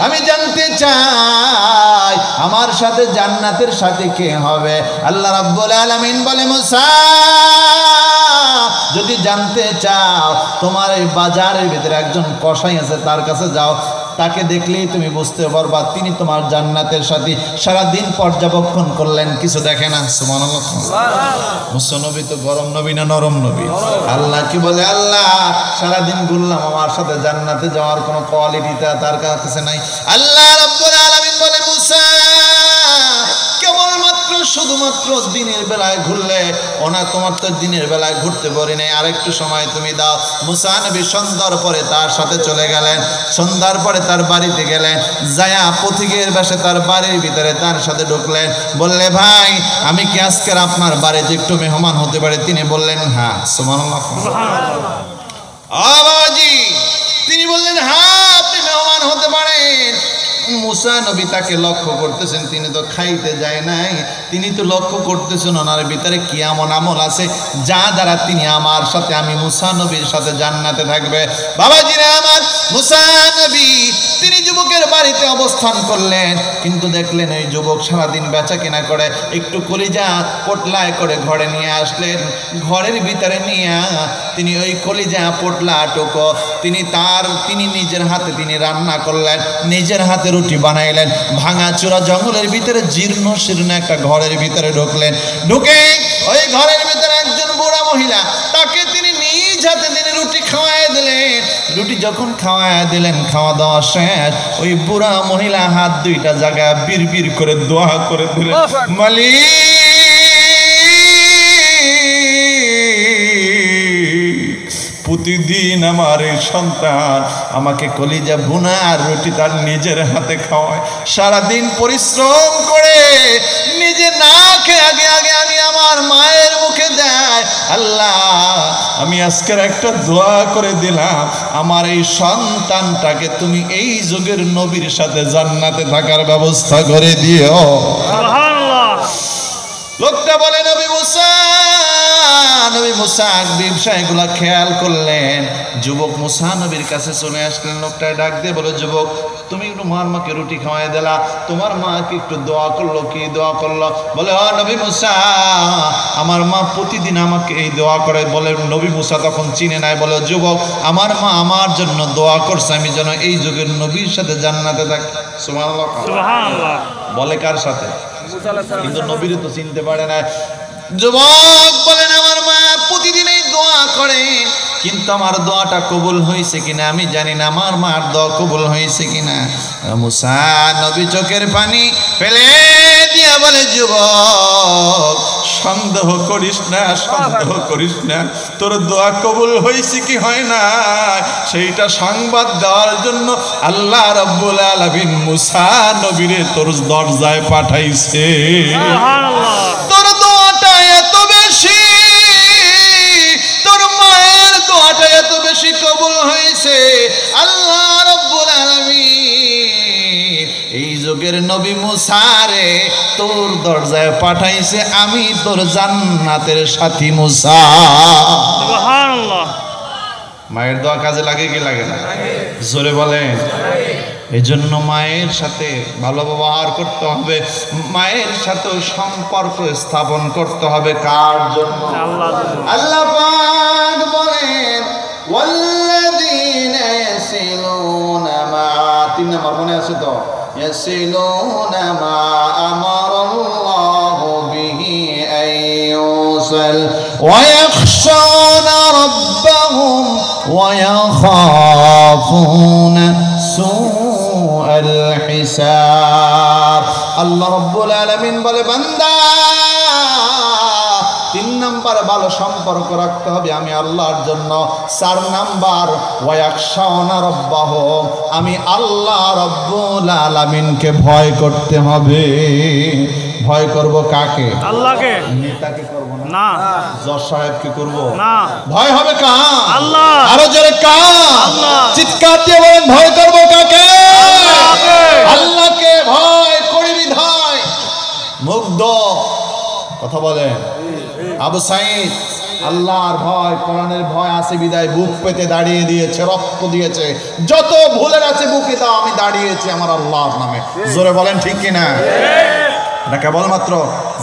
আমি জানতে চাই আমার সাথে জান্নাতের সাথে কে হবে? আল্লাহ রাব্বুল আলামিন বলে, মুসা যদি জানতে চাও তোমার এই বাজারের ভিতরে একজন কসাই আছে, তার কাছে যাও, তাকে দেখলেই তুমি বুঝতে পারবা তিনি তোমার জান্নাতের সাথী। সারাদিন পর্যবেক্ষণ করলেন, কিছু দেখে না। সুবহানাল্লাহ। মুসা নবী তো গরম নবী না নরম নবী? আল্লাহ কি বলে, আল্লাহ সারাদিন ঘুরলাম, আমার সাথে জান্নাতে যাওয়ার কোনো কোয়ালিটিটা তার কাছে নাই। আল্লাহ রাব্বুল আলামিন বলে, মুসা কেবলমাত্র শুধুমাত্র দিনের বেলায় ঘুরলে ওনা, তোমার তো দিনের বেলায় ঘুরতে পারি নাই, আরেকটু সময় তুমি দাও। মুসা নবী সন্ধ্যার পরে তার সাথে চলে গেলেন। সন্ধ্যার পরে তার বাড়িতে গেলেন, যায়া পথিকের বেশে তার বাড়ির ভিতরে তার সাথে ঢুকলেন। বললে, ভাই আমি কি আজকের আপনার বাড়িতে একটু মেহমান হতে পারি? তিনি বললেন হ্যাঁ। সুবহানাল্লাহ। বাবাজি, তিনি বললেন হ্যাঁ আপনি মেহমান হতে পারেন। মুসা নবী তাকে লক্ষ্য করতেছেন, তিনি তো খাইতে যায় নাই, তিনি তো লক্ষ্য করতেছেন ওনার ভিতরে কি এমন আমল আছে যা দ্বারা তিনি আমার সাথে, আমি মুসা নবীর সাথে জান্নাতে থাকবে। বাবাজিরা আমার, মুসা নবী তিনি যুবকের বাড়িতে অবস্থান করলেন, কিন্তু দেখলেন ওই যুবক সারাদিন বেচা কিনা করে, একটু কলিজা পোটলায় করে ঘরে নিয়ে আসলেন। ঘরের ভিতরে নিয়ে তিনি ওই কলিজা পোটলা টুকো তিনি নিজের হাতে তিনি রান্না করলেন, নিজের হাতে রুটি বানাইলেন। ভাঙা চূড়া জঙ্গলের ভিতরে জীর্ণ শীর্ণ একটা ঘরের ভিতরে ঢুকলেন। ঢুকে ওই ঘরের ভিতরে একজন বুড়া মহিলা, তাকে তিনি নিজ হাতে তিনি রুটি খাওয়ায় দিলেন। রুটি যখন খাওয়ায় দিলেন, খাওয়া দাওয়া শেষ, ওই বুড়া মহিলা হাত দুইটা জায়গায় বিড় করে দোয়া করে দিলেন, মালিক প্রতিদিন আমার এই সন্তান আমাকে কলিজা ভুনা আর রুটি তার নিজের হাতে খাওয়ায়, সারাদিন পরিশ্রম করে নিজে না খেয়ে আগে আমি আমার মায়ের মুখে দেয়। আল্লাহ আমি আজকের একটা দোয়া করে দিলাম, আমার এই সন্তানটাকে তুমি এই যুগের নবীর সাথে জান্নাতে থাকার ব্যবস্থা করে দিও। লোকটা বলে, নবী মুসা বিষয়গুলা খেয়াল করলেন। যুবক মুসা নবীর কাছে চলে আসলেন। লোকটা ডাক দিয়ে বলে, যুবক তুমি একটু মার মাকে রুটি খাওয়াই দিলা, তোমার মাকে একটু দোয়া করলো, কি দোয়া করলো? বলে, নবী মুসা আমার মা প্রতিদিন আমাকে এই দোয়া করে। বলে, নবী মুসা তখন চিনে নাই। বলে, যুবক আমার মা আমার জন্য দোয়া করছে আমি যেন এই যুগের নবীর সাথে জান্নাতে থাকি। সুবহানাল্লাহ। বলে কার সাথে? কিন্তু নবীর তো চিনতে পারে না। যুবক বলেন, আমার মা প্রতিদিন এই দোয়া করে, কিন্তু আমার দোয়াটা কবুল হয়েছে কিনা আমি জানি না, আমার মার দোয়া কবুল হয়েছে কিনা। মুসা নবী চোখের পানি ফেলে দিয়া বলে, যুবক সন্দেহ করিস না, সন্দেহ করিস না, তোর দোয়া কবুল হয়েছে কি হয় না সেইটা সংবাদ দেওয়ার জন্য আল্লাহ রাব্বুল আলামিন মুসা নবীরে তোর দরজায় পাঠাইছে। সুবহানাল্লাহ। তোর দোয়াটা এত বেশি, তোর মায়ের দোয়াটা এত বেশি কবুল হয়েছে, আল্লাহ রাব্বুল আলামিন এই যুগের নবী মুসা রে তোর দরজায় পাঠাইছে, আমি তোর জান্নাতের সাথী মুসা। সুবহানাল্লাহ। মায়ের দোয়া কাজে লাগে কি লাগে না? জোরে বলেন। এই জন্য মায়ের সাথে ভালো ব্যবহার করতে হবে, মায়ের সাথে সম্পর্ক স্থাপন করতে হবে। কার জন্য? আল্লাহ পাক বলেন ওয়াল্লাযীনা ইয়াসিলুনা মা, 3 নম্বর মনে আছে তো? ইয়াসিলুনা মা আমারাল্লাহু বিহি আইয়ুসাল ওয়া ইয়াখশাউনা রাব্বাহুম ওয়া ইয়াখাফুনা সুআল হিসাব। আল্লাহ রাব্বুল আলামিন বলে বান্দা 3 নাম্বার ভালো সম্পর্ক রাখতে হবে আমি আল্লাহর জন্য। 4 নাম্বার ওয়ায়াখশাউনা রাব্বাহুম, আমি আল্লাহ রাব্বুল আলামিনকে ভয় করতে হবে। ভয় করব কাকে? আল্লাহকে। নেতাকে করব না, জজ সাহেবকে করব না। ভয় হবে কার? আল্লাহ। আরো জোরে কার? আল্লাহ। চিৎকার দিয়ে বলেন ভয় করব কাকে? আল্লাহকে। আল্লাহকে ভয় করি বিধায় মুগ্ধ। কথা বলেন। আবু সাঈদ আল্লাহর ভয়, কোরআনের ভয় আছে বিদায় বুক পেতে দাঁড়িয়ে দিয়েছে, রক্ত দিয়েছে। যত ভুলের আছে বুকে দাও, আমি দাঁড়িয়েছি আমার আল্লাহর নামে। জোরে বলেন ঠিক কিনা? এটা কেবলমাত্র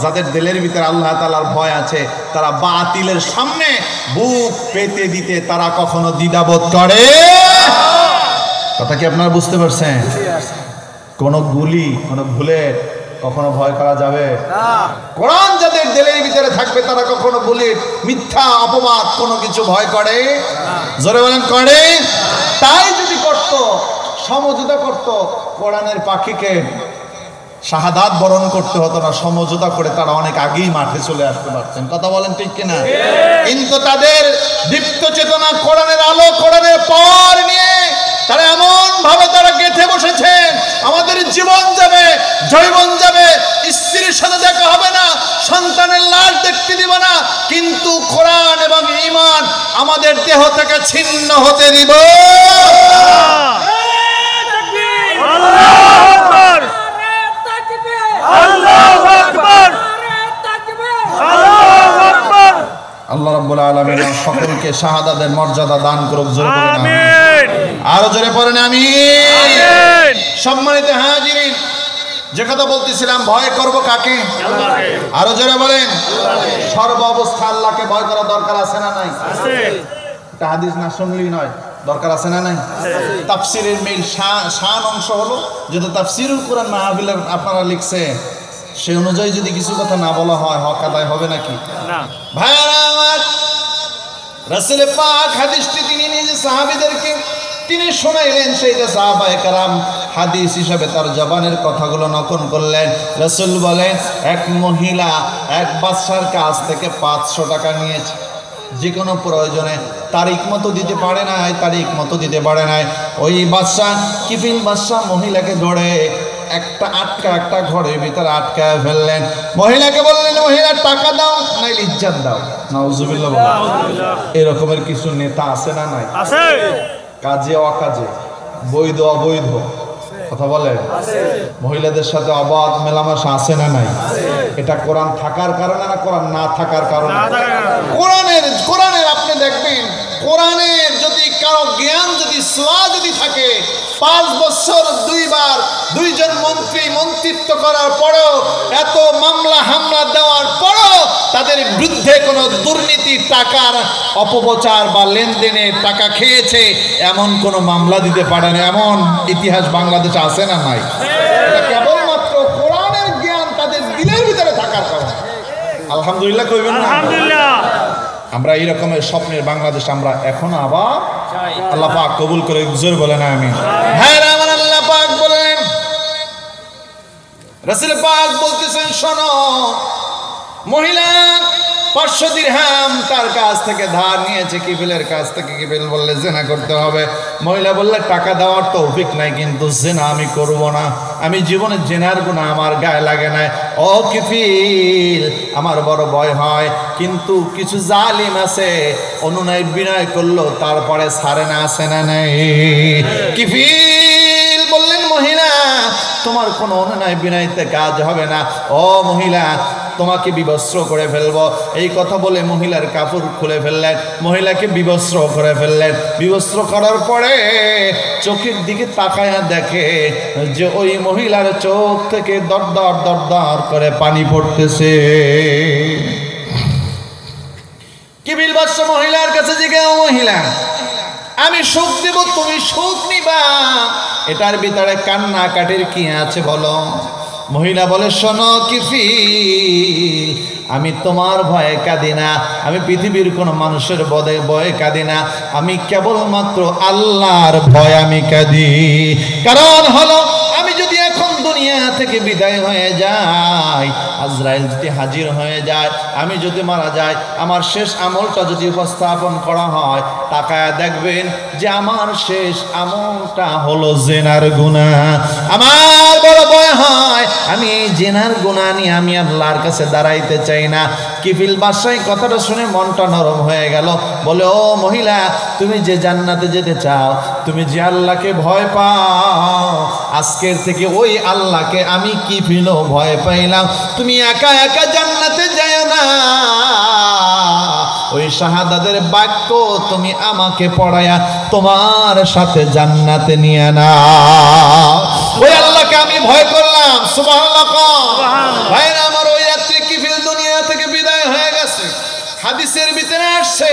যাদের দিলের ভিতরে আল্লাহ তাআলার ভয় আছে তারা বাতিলের সামনে বুক পেতে দিতে তারা কখনো দ্বিধাবোধ করে। কথা কি আপনারা বুঝতে পারছেন? কোন গুলি, কোন ভুলে কখনো ভয় করা যাবে না। কোরআন যাদের দিলের ভিতরে থাকবে তারা কখনো বলে মিথ্যা অপবাদ কোনো কিছু ভয় করে না। জোরে বলেন করে। তাই যদি করত, সমঝোতা করত, কোরআনের পাখিকে শাহাদাত বরণ করতে হতো না, সমঝোতা করে তারা অনেক আগেই মাঠে চলে আসতে পারতেন। কথা বলেন ঠিক কিনা? কিন্তু তাদের দীপ্ত চেতনা কোরআনের আলো, কোরআনের পর নিয়ে তারা এমন ভাবে তারা গেঁথে বসেছেন, আমাদের জীবন যাবে, জৈবন যাবে, স্ত্রীর সাথে দেখা হবে না, সন্তানের লাশ দেখতে দিব না, কিন্তু কোরআন এবং ঈমান আমাদের দেহ থেকে ছিন্ন হতে দিব। আল্লাহু আকবার, আল্লাহু আকবার, আল্লাহু আকবার। আল্লাহ রাব্বুল আলামিন সকলকে শাহাদাতের মর্যাদা দান করুক। জোরে বলেন আমিন। আরো জোরে পড়েন আমিন। সম্মানিত হাজিরিন, যে কথা বলতেছিলাম ভয় করব কাকে? আল্লাহকে। আরো জোরে বলেন। সর্ব অবস্থা আল্লাহকে ভয় করা দরকার আছে না নাই? আছে। এটা হাদিস না শুনলেই নয়, দরকার আছে না নাই? তাফসীরের মেইল শান অংশ হলো যেটা তাফসীরুল কোরআন মাহফিলের আপনারা লিখছে, সেই অনুযায়ী যদি কিছু কথা না বলা হয় হক আদায় হবে নাকি? না। ভাইরা আমার, রাসূল পাক হাদিসটি তিনি নিজে সাহাবীদেরকে তিনি শোনাইলেন, সেইটা সাহাবায়ে কেরাম হাদিস হিসাবে তার জবানের কথাগুলো নকল করলেন। রাসূল বলেন এক মহিলা এক বাদশার কাছ থেকে 500 টাকা নিয়েছে, যে কোনো প্রয়োজনে তারিখ মতো দিতে পারে নাই, তারিখ মতো দিতে পারে নাই। ওই বাদশা, কিফিল বাদশা মহিলাকে ধরে একটা ঘরের ভিতরে আটকায় ফেললেন। মহিলাকে বললেন মহিলা টাকা দাও নাই ইজ্জত দাও। নাউজুবিল্লাহ। এরকমের কিছু নেতা আছে না নাই? আছে। কাজে অকাজে, বৈধ অবৈধ, কথা বলেন, মহিলাদের সাথে অবাধ মেলামেশা আছে না নাই? এটা কোরআন থাকার কারণে না কোরআন না থাকার কারণে? কোরআনের আপনি দেখবেন, কোরআনের যদি কারো জ্ঞান যদি সোয়া যদি থাকে, 5 বছর 2 বার 2 জন মন্ত্রী মন্ত্রিত্ব করার পরেও, এত মামলা হামলা দেওয়ার পরেও তাদের বিরুদ্ধে কোনো দুর্নীতি, টাকার অপপ্রচার বা লেনদেনে টাকা খেয়েছে এমন কোনো মামলা দিতে পারে না, এমন ইতিহাস বাংলাদেশে আছে না নাই? এটা কেবলমাত্র কোরআনের জ্ঞান তাদের দিলের ভিতরে থাকার কারণে। আলহামদুলিল্লাহ কইবেন না? আলহামদুলিল্লাহ। আমরা এই রকমের স্বপ্নের বাংলাদেশ আমরা এখনো আবার আল্লাহ পাক কবুল করে। জোরে বলেন আমিন। ভাইরা আমার, আল্লাহ পাক বলেন, রাসূল পাক বলতেছেন শোনো, মহিলা 500 দিরহাম তার কাছ থেকে ধার নিয়েছে কিফিলের কাছ থেকে। কিফিল বললে জেনা করতে হবে। মহিলা বললে টাকা দেওয়ার তৌফিক নাই, কিন্তু জেনা আমি করব না, আমি জীবনে জেনার গুনাহ আমার গায়ে লাগে না। ও কিফিল, আমার বড় ভয় হয়, কিন্তু কিছু জালিম আছে অনুনয় বিনয় করলো তারপরে ছাড়ে না, আছে না নাই? কিফিল বললেন মহিলা তোমার কোনো অনুনয় বিনয়তে কাজ হবে না, ও মহিলা তোমাকে বিবস্ত্র করে ফেলবো। এই কথা বলে মহিলার কাপড় খুলে ফেললেন, মহিলাকে বিবস্ত্র করে ফেললেন। বিবস্ত্র করার পরে চোখের দিকে তাকায়া দেখে যে ওই মহিলার চোখ থেকে দর দর দর দর করে পানি পড়তেছে। কিফিল বাদশা মহিলার কাছে জিজ্ঞাসা, ও মহিলা, আমি সুখ দেব, তুমি সুখ নিবা, এটার ভিতরে কান্নাকাটির কি আছে বলো? মহিলা বলে, শোনো কিফিল, আমি তোমার ভয়ে কাঁদি না, আমি পৃথিবীর কোনো মানুষের ভয়ে কাঁদি না, আমি কেবলমাত্র আল্লাহর ভয় আমি কাঁদি। কারণ হলো আমি যদি এখন দুনিয়া থেকে বিদায় হয়ে যাই, আজরাইল যদি হাজির হয়ে যায়, আমি যদি মারা যাই, আমার শেষ আমলটা যদি উপস্থাপন করা হয়, তাকায় দেখবেন যে আমার শেষ আমলটা হলো জেনার গুনাহ। আমার বড় ভয় হয় আমি এই জেনার গুনাহ নিয়ে আমি আল্লাহর কাছে দাঁড়াইতে চাই না। কিফিল বাদশাহ কথাটা শুনে মনটা নরম হয়ে গেল। বলে, ও মহিলা, তুমি যে জান্নাতে যেতে চাও, তুমি যে আল্লাহকে ভয় পাও, আজকের থেকে ওই আল্লাহকে আমি কিফিলও ভয় পাইলাম। তুমি একা একা জান্নাতে যায় না, ওই শাহাদাতের বাক্য তুমি আমাকে পড়ায়া তোমার সাথে জান্নাতে নিয়ে না। ওই আল্লাহকে আমি ভয় করলাম। সুবহানাল্লাহ। ভাইরা আমার, ওই রাত্রে কিফিল দুনিয়া থেকে বিদায় হয়ে গেছে। হাদিসের ভিতরে আসছে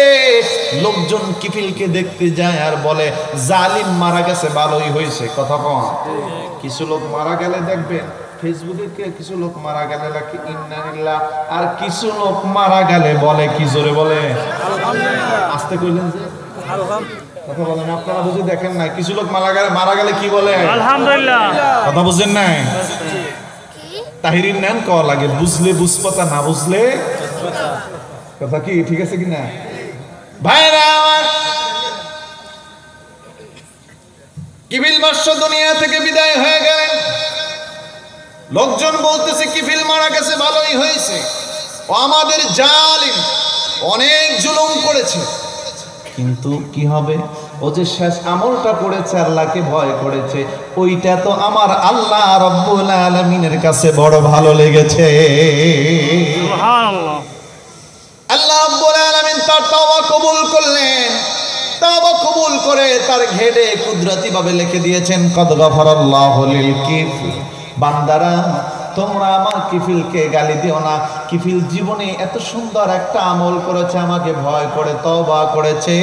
লোকজন কিফিলকে দেখতে যায় আর বলে, জালিম মারা গেছে, ভালোই হয়েছে। কথা কম। কিছু লোক মারা গেলে দেখবেন ফেসবুকে কিছু লোক মারা গেলে নাকি ইন্নালিল্লাহ, আর কিছু লোক মারা গেলে বলে কি জোরে বলে আলহামদুলিল্লাহ। আস্তে কইলেন যে কথা বলেন, আপনারা বুঝে দেখেন না, কিছু লোক মারা গেলে কি বলে আলহামদুলিল্লাহ। কথা বুঝেন নাই? তাহিরিন নেন কওয়া লাগে, বুঝলে বুঝপাতা, না বুঝলে কথা কি ঠিক আছে কিনা? ভাইরা আমার, কিফিল বাদশা দুনিয়া থেকে বিদায় হয়ে গেলেন। লোকজন বলতেছে কিফিল মারা গেছে, ভালোই হয়েছে, ও আমাদের জালিম, অনেক জুলুম করেছে। কিন্তু কি হবে, ও যে শেষ আমলটা করেছে, আল্লাহকে ভয় করেছে, ওইটা তো আমার আল্লাহ রব্বুল আলামিনের কাছে বড় ভালো লেগেছে। সুবহানাল্লাহ। আল্লাহ রব্বুল আলামিন তার তওবা কবুল করলেন। তওবা কবুল করে তার ঘেটে কুদরতি ভাবে লিখে দিয়েছেন, কদ গফারাল্লাহু লিল কিফিল। বান্দারা, তোমরা আমার কিফিলকে গালি দিও না। কিফিল জীবনে এত সুন্দর একটা আমল করেছে, আমাকে ভয় করে তওবা করেছে।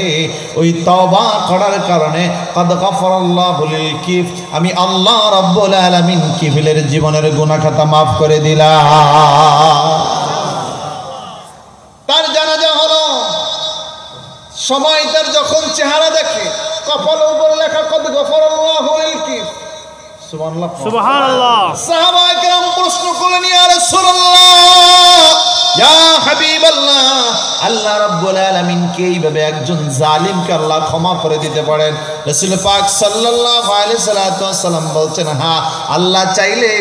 ওই তওবা করার কারণে কদ গফারাল্লাহু লিল কিফ, আমি আল্লাহ রাব্বুল আলামিন কিফিলের জীবনের গুনাহ খাতা maaf করে দিলাম। তার জানাজা হলো, সময় তার যখন চেহারা দেখে, কপালের উপর লেখা কদ গফারাল্লাহু লিল কিফ। সুবহানাল্লাহ, সুবহানাল্লাহ। সাহাবায়ে কেরাম প্রশ্ন করলেন, ইয়া রাসূলুল্লাহ, ইয়া হাবিবাল্লাহ, আল্লাহ রাব্বুল আলামিন কে এইভাবে একজন জালিমকে আল্লাহ ক্ষমা করে দিতে পারেন? রাসূল পাক সাল্লাল্লাহু আলাইহি সাল্লাম বলছেন, হ্যাঁ, আল্লাহ চাইলে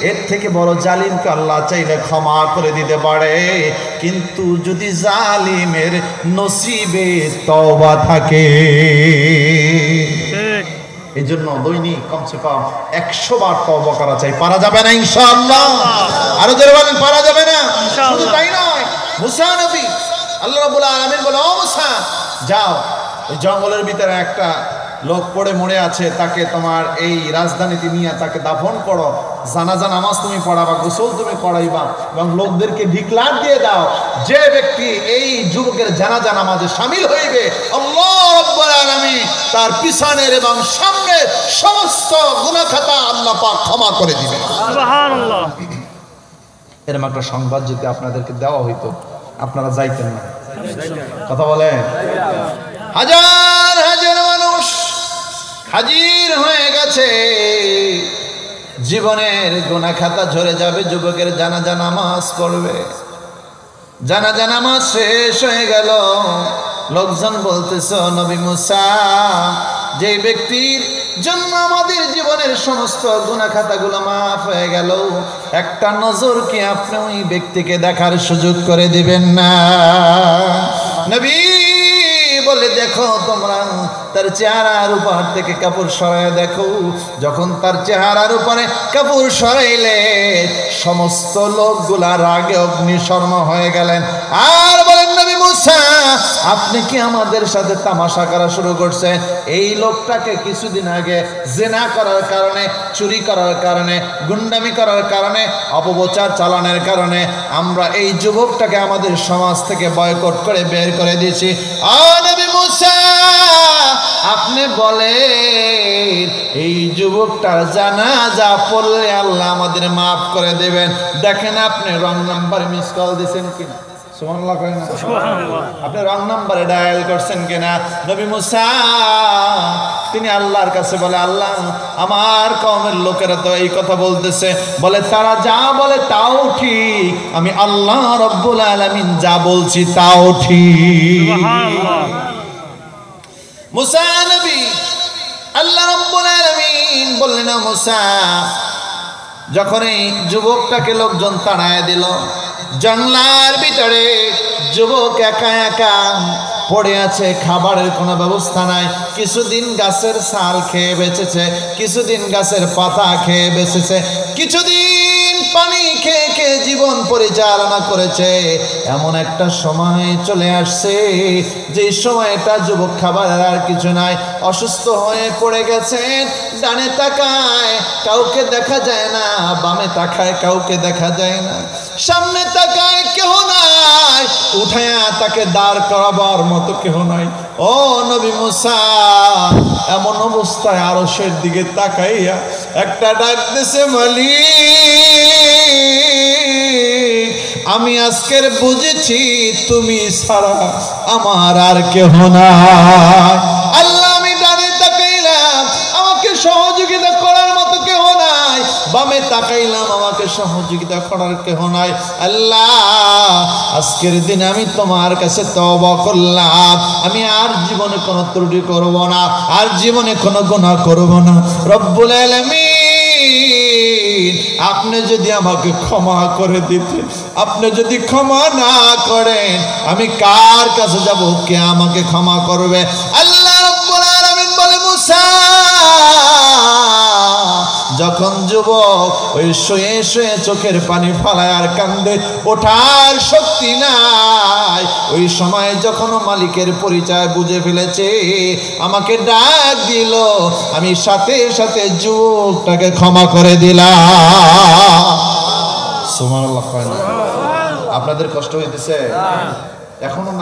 এর থেকে বড় জালিমকে আল্লাহ চাইলে ক্ষমা করে দিতে পারে, কিন্তু যদি জালিমের নসিবে তওবা থাকে। এই জন্য দৈনিক কমসে কম 100 বার তওবা করা চাই। পারা যাবে না ইনশাআল্লাহ? আরো জোরে বলেন, পারা যাবে না? শুধু তাই নয়, মুসা নবী, আল্লাহ রাব্বুল আলামিন বলে, ও মুসা, যাও, ওই জঙ্গলের ভিতরে একটা লোক পড়ে মরে আছে, তাকে তোমার এই রাজধানীতে নিয়ে তাকে দাফন করো, জানাজা নামাজ তুমি পড়াবা, গোসল তুমি করাইবা, এবং লোকদেরকে ডিক্লার দিয়ে দাও, যে ব্যক্তি এই যুবকের জানাজা নামাজে শামিল হইবে, আল্লাহ রাব্বুল আলামিন তার পিছনের এবং সামনের সমস্ত গুনাহ খাতা আল্লাহ পাক ক্ষমা করে দিবেন। সুবহানাল্লাহ। এরকম একটা সংবাদ যদি আপনাদেরকে দেওয়া হইতো, আপনারা যাইতেন না? কথা বলেন। হাজার হাজার মানুষ হাজির হয়ে গেছে, জীবনের গুনাহ খাতা ঝরে যাবে, যুবকের জানাজা নামাজ পড়বে। জানাজা নামাজ শেষ হয়ে গেল। লোকজন বলতেছে, নবী মুসা, যে ব্যক্তির জন্য আমাদের জীবনের সমস্ত গুনাহ খাতাগুলো মাফ হয়ে গেল, একটা নজর কি আপনি ওই ব্যক্তিকে দেখার সুযোগ করে দিবেন না? নবী বলে, দেখো তোমরা তার চেহারার উপর থেকে কাপড় সরাই দেখো। যখন তার চেহারার উপরে কাপড় সরাইলে সমস্ত লোকগুলা রাগে অগ্নিশর্মা হয়ে গেলেন আর বলেন, নবী মুসা, আপনি কি আমাদের সাথে তামাশা করা শুরু করছেন? এই লোকটাকে কিছুদিন আগে জিনা করার কারণে, চুরি করার কারণে, গুন্ডামি করার কারণে, অপপ্রচার চালানোর কারণে আমরা এই যুবকটাকে আমাদের সমাজ থেকে বয়কট করে বের করে দিয়েছি। নবী মুসা, আপনি বলেন এই যুবকটার জানাজা পড়লে আল্লাহ আমাদের মাফ করে দেবেন? দেখেন আপনি রং নাম্বার মিস কল দিয়েছেন কিনা। সুবহানাল্লাহ কয় না? আপনি রং নাম্বারে ডায়াল করছেন কিনা? নবী মুসা তিনি আল্লাহর কাছে বলে, আল্লাহ, আমার কওমের লোকেরা তো এই কথা বলতেছে, বলে তারা যা বলে তাও ঠিক, আমি আল্লাহ রব্বুল আলামিন যা বলছি তাও ঠিক। মুসা নবী, আল্লাহ রব্বুল আলামিন বললেন, মুসা, যখন এই যুবকটাকে লোকজন তাড়ায় দিল, জঙ্গলার ভিতরে যুবক একা একা পড়ে আছে, খাবারের কোনো ব্যবস্থা নাই। কিছুদিন গাছের ছাল খেয়ে বেঁচেছে, কিছুদিন গাছের পাতা খেয়ে বেঁচেছে, কিছুদিন পানি খেয়ে খেয়ে জীবন পরিচালনা করেছে। এমন একটা সময় চলে আসছে যে সময়টা যুবক খাবারের আর কিছু নাই, অসুস্থ হয়ে পড়ে গেছেন। ডানে তাকায় কাউকে দেখা যায় না, বামে তাকায় কাউকে দেখা যায় না, সামনে তাকায় কেহ নাই, উঠায়া তাকে দাঁড় করাবার মতো কেহ নাই। ও নবী মুসা, এমন অবস্থায় আরশের দিকে তাকাইয়া একটা ডাক দিছে, মালিক, আমি আজকের বুঝেছি তুমি ছাড়া আমার আর কেহ নাই। আল্লাহ, আমি ডানে তাকাইলাম, আমাকে সহযোগিতা করার মতো কেহ নাই, বামে তাকাইলাম, আমাকে সহযোগিতা করার কেহ নাই। আল্লাহ, আজকের দিন আমি তোমার কাছে তওবা করলাম, আমি আর জীবনে কোনো ত্রুটি করব না, আর জীবনে কোনো গুনাহ করব না। রব্বুল আলামিন, আপনি যদি আমাকে ক্ষমা করে দিতেন, আপনি যদি ক্ষমা না করেন, আমি কার কাছে যাব? কে আমাকে ক্ষমা করবে? আল্লাহ রব্বুল আলামিন বলে, মুসা, যখন যুবক ওই শুয়ে শুয়ে চোখের পানি ফালায় আর কান্দে, ওঠার শক্তি নাই, ওই সময় যখন মালিকের পরিচয় বুঝে ফেলেছে, আমাকে ডাক দিল, আমি সাথে সাথে যুবকটাকে ক্ষমা করে দিলাম। সুবহানাল্লাহ। আপনাদের কষ্ট হইতেছে এখনো না?